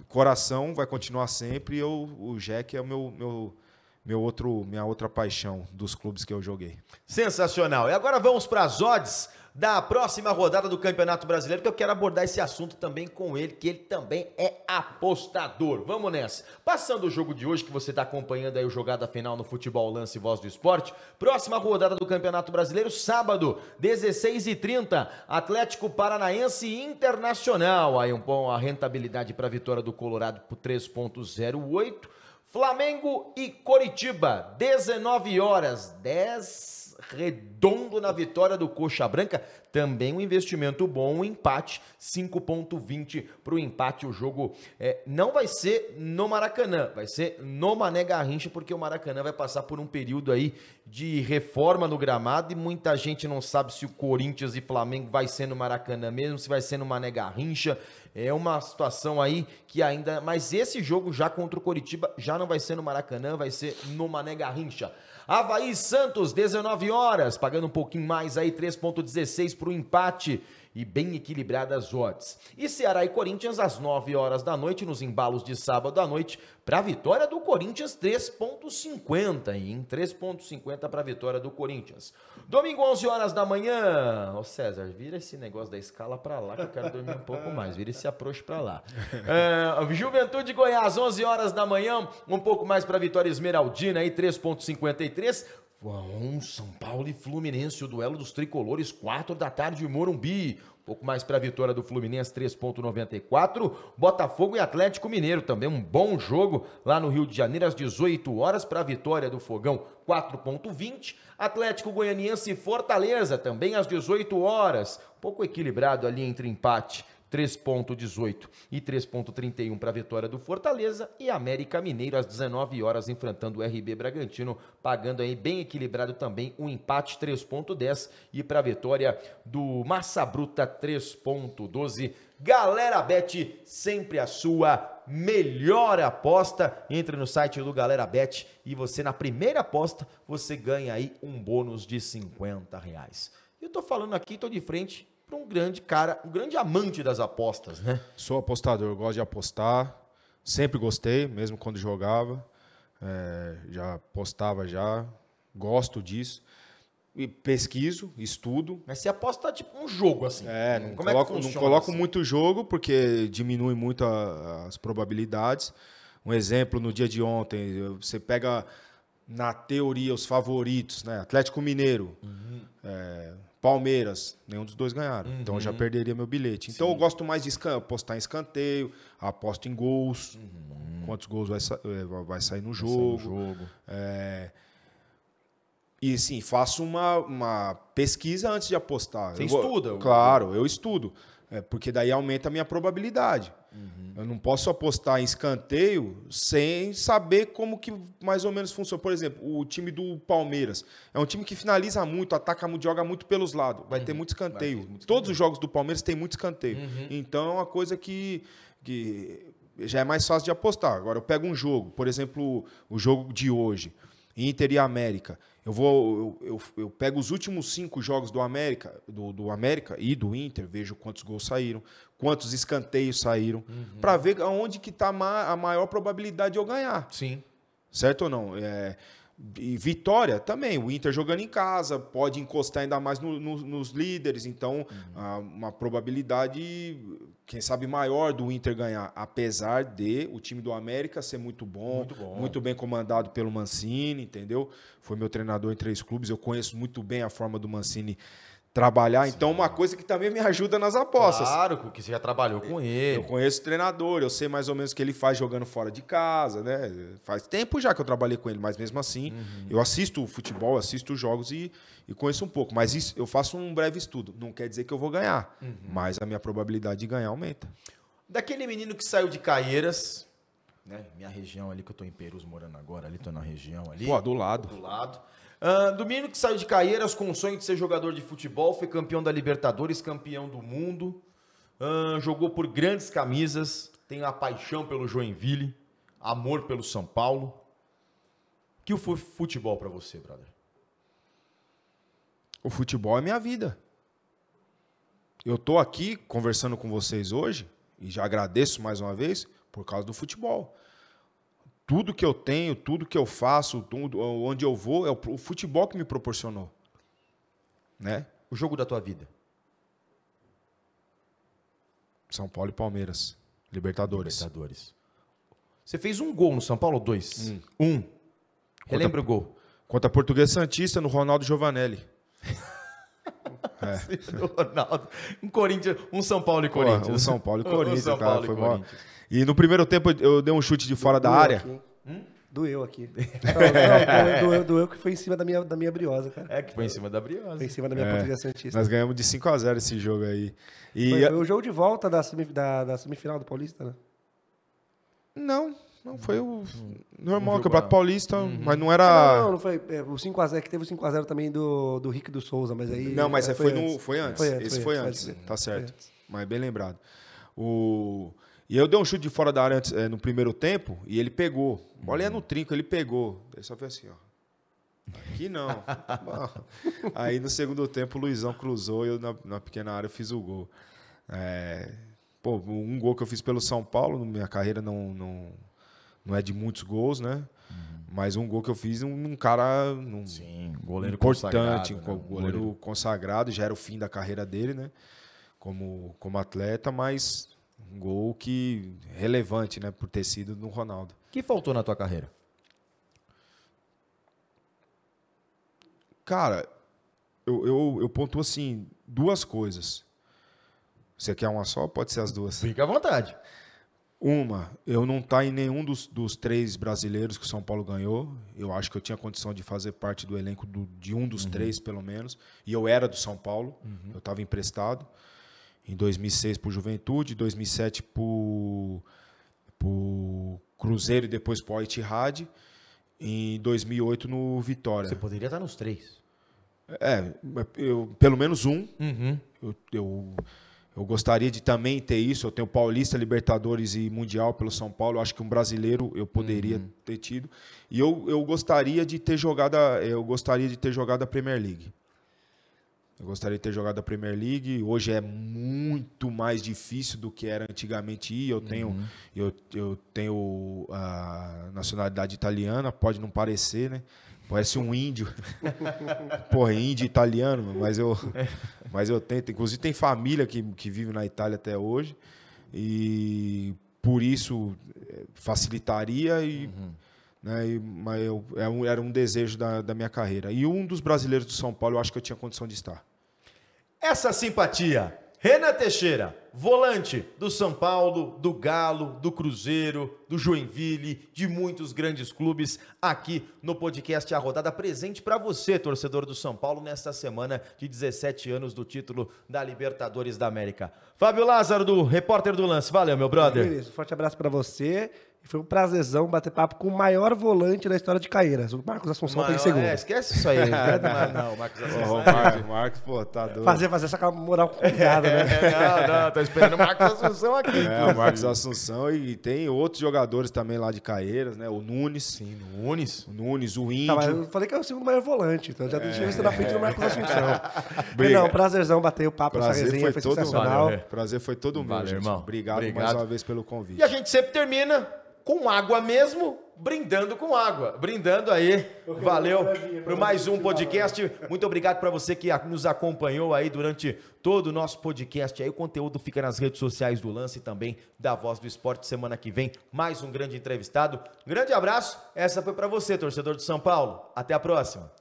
coração vai continuar sempre. O Jack é minha outra paixão dos clubes que eu joguei. Sensacional. E agora vamos para as odds da próxima rodada do Campeonato Brasileiro, que eu quero abordar esse assunto também com ele, que ele também é apostador. Vamos nessa. Passando o jogo de hoje, que você está acompanhando aí o Jogada Final no Futebol Lance Voz do Esporte, próxima rodada do Campeonato Brasileiro, sábado, 16h30, Atlético Paranaense Internacional. Aí a rentabilidade para a vitória do Colorado por 3,08. Flamengo e Coritiba, 19 horas, 10 redondo na vitória do Coxa Branca. Também um investimento bom, um empate, 5,20 para o empate. O jogo não vai ser no Maracanã, vai ser no Mané Garrincha, porque o Maracanã vai passar por um período aí de reforma no gramado e muita gente não sabe se o Corinthians e Flamengo vai ser no Maracanã mesmo, se vai ser no Mané Garrincha. É uma situação aí que ainda... Mas esse jogo já contra o Coritiba já não vai ser no Maracanã, vai ser no Mané Garrincha. Avaí Santos, 19 horas, pagando um pouquinho mais aí, 3,16 para o empate e bem equilibradas odds. E Ceará e Corinthians às 9 horas da noite, nos embalos de sábado à noite, para a vitória do Corinthians, 3,50, hein? 3,50 para a vitória do Corinthians. Domingo, 11 horas da manhã. Ô César, vira esse negócio da escala para lá, que eu quero dormir um pouco mais. Vira esse approach para lá. Juventude Goiás, 11 horas da manhã, um pouco mais para a vitória Esmeraldina, aí 3,53. São Paulo e Fluminense, o duelo dos tricolores, 4 da tarde em Morumbi. Um pouco mais para a vitória do Fluminense, 3,94. Botafogo e Atlético Mineiro, também um bom jogo lá no Rio de Janeiro, às 18 horas para a vitória do Fogão, 4,20. Atlético Goianiense e Fortaleza, também às 18 horas. Um pouco equilibrado ali entre empate, 3,18 e 3,31 para a vitória do Fortaleza, e América Mineiro às 19 horas enfrentando o RB Bragantino, pagando aí bem equilibrado também um empate, 3,10, e para a vitória do Massa Bruta, 3,12. Galera Bet, sempre a sua melhor aposta. Entre no site do Galera Bet e você, na primeira aposta, você ganha aí um bônus de R$50. Eu tô falando aqui, tô de frente para um grande cara, um grande amante das apostas, né? Sou apostador, gosto de apostar. Sempre gostei, mesmo quando jogava. Já apostava já. Gosto disso. E pesquiso, estudo. Mas você aposta tipo um jogo, assim. Não coloco muito jogo, porque diminui muito as probabilidades. Um exemplo, no dia de ontem, você pega, na teoria, os favoritos, né? Atlético Mineiro, Palmeiras, nenhum dos dois ganharam. Então eu já perderia meu bilhete. Então eu gosto mais de apostar em escanteio, aposto em gols. Quantos gols vai sair no jogo. E sim, faço uma pesquisa antes de apostar. Você estuda? Claro, eu estudo. Porque daí aumenta a minha probabilidade. Eu não posso apostar em escanteio sem saber como que mais ou menos funciona. Por exemplo, o time do Palmeiras é um time que finaliza muito, ataca muito, joga muito pelos lados. Vai ter muito escanteio. Todos os jogos do Palmeiras tem muito escanteio. Então é uma coisa que já é mais fácil de apostar. Agora, eu pego um jogo, por exemplo, o jogo de hoje, Inter e América. Eu pego os últimos 5 jogos do América e do Inter, vejo quantos gols saíram, quantos escanteios saíram, para ver aonde que está a maior probabilidade de eu ganhar. Sim. Certo ou não? E vitória também, o Inter jogando em casa, pode encostar ainda mais nos líderes, então uma probabilidade, quem sabe, maior do Inter ganhar, apesar de o time do América ser muito bom, muito bem comandado pelo Mancini, entendeu? Foi meu treinador em 3 clubes, eu conheço muito bem a forma do Mancini trabalhar, sim. Então uma coisa que também me ajuda nas apostas. Claro, porque você já trabalhou com ele. Eu conheço o treinador, eu sei mais ou menos o que ele faz jogando fora de casa, né? Faz tempo já que eu trabalhei com ele, mas mesmo assim, eu assisto o futebol, assisto os jogos e conheço um pouco. Mas isso, eu faço um breve estudo. Não quer dizer que eu vou ganhar, mas a minha probabilidade de ganhar aumenta. Daquele menino que saiu de Caieiras, né? Minha região ali, que eu tô em Perus morando agora, ali tô na região ali. Pô, do lado. Do lado. Do menino que saiu de Caieiras com o sonho de ser jogador de futebol, foi campeão da Libertadores, campeão do mundo, jogou por grandes camisas, tem a paixão pelo Joinville, amor pelo São Paulo. O que foi futebol pra você, brother? O futebol é minha vida. Eu tô aqui conversando com vocês hoje, e já agradeço mais uma vez, por causa do futebol. Tudo que eu tenho, tudo que eu faço, tudo, onde eu vou, é o futebol que me proporcionou. Né? O jogo da tua vida? São Paulo e Palmeiras. Libertadores. Você fez um gol no São Paulo? 2? Relembra o gol? Contra a Portuguesa Santista, no Ronaldo Giovanelli. Ronaldo. Um São Paulo e Corinthians. Um São Paulo e Corinthians. São Paulo e Corinthians. E no primeiro tempo eu dei um chute de fora da área. Doeu aqui. Doeu que foi em cima da minha briosa, cara. Que foi em cima da briosa. Foi em cima da minha Portuguesa Santista. Nós ganhamos de 5-0 esse jogo aí. Foi o jogo de volta da semifinal do Paulista, né? Não, foi o normal, o Campeonato Paulista, mas não era... Não foi o 5-0, que teve o 5-0 também do Rick do Souza, mas aí... Não, mas foi antes. Esse foi antes, tá certo. Mas bem lembrado. E eu dei um chute de fora da área antes, no primeiro tempo e ele pegou. A bola ia no trinco, ele pegou. Ele só fez assim, ó. Aqui não. Aí no segundo tempo o Luizão cruzou e eu na pequena área fiz o gol. Um gol que eu fiz pelo São Paulo, minha carreira não é de muitos gols, né? Mas um gol que eu fiz um cara goleiro importante, consagrado, goleiro consagrado, já era o fim da carreira dele, né? Como atleta, mas um gol relevante, né, por ter sido no Ronaldo. O que faltou na tua carreira? Cara, eu pontuo assim, 2 coisas. Você quer uma só? Pode ser as 2. Fica à vontade. Uma, eu não estar em nenhum dos 3 brasileiros que o São Paulo ganhou. Eu acho que eu tinha condição de fazer parte do elenco de um dos 3, pelo menos. E eu era do São Paulo, eu estava emprestado. Em 2006 para o Juventude, 2007 para o Cruzeiro e depois para o Al-Ittihad. Em 2008 no Vitória. Você poderia estar nos 3. Pelo menos um. Eu gostaria de também ter isso. Eu tenho Paulista, Libertadores e Mundial pelo São Paulo. Eu acho que um brasileiro eu poderia ter tido. E eu gostaria de ter jogado a Premier League. Eu gostaria de ter jogado a Premier League. Hoje é muito mais difícil do que era antigamente ir. Eu tenho a nacionalidade italiana, pode não parecer, né? Parece um índio. Porra, índio italiano, mas eu tento. Inclusive tem família que vive na Itália até hoje. E por isso facilitaria mas era um desejo da minha carreira. E um dos brasileiros do São Paulo, eu acho que eu tinha condição de estar. Essa simpatia. Renan Teixeira, volante do São Paulo, do Galo, do Cruzeiro, do Joinville, de muitos grandes clubes, aqui no podcast A Rodada, presente para você, torcedor do São Paulo, nesta semana de 17 anos do título da Libertadores da América. Fábio Lázaro, do Repórter do Lance. Valeu, meu brother. Beleza, forte abraço para você. E foi um prazerzão bater papo com o maior volante da história de Caieiras. O Marcos Assunção tem segundo. Esquece isso aí. Não, o Marcos Assunção. O Marcos, pô, tá doido. Fazer essa moral com cuidado, né? Não, tô esperando o Marcos Assunção aqui. O Marcos Assunção e tem outros jogadores também lá de Caieiras, né? O Nunes. Sim, o Nunes. O Índio. Tá, mas eu falei que é o segundo maior volante, então já deixa você na frente do Marcos Assunção. Não, prazerzão bater o papo, essa resenha foi sensacional. Prazer foi todo meu, Valeu, gente. irmão. Obrigado mais uma vez pelo convite. E a gente sempre termina com água mesmo, brindando com água. Brindando aí. Valeu por mais um podcast. Muito obrigado para você que nos acompanhou aí durante todo o nosso podcast. Aí o conteúdo fica nas redes sociais do Lance e também da Voz do Esporte. Semana que vem, mais um grande entrevistado. Grande abraço. Essa foi para você, torcedor de São Paulo. Até a próxima.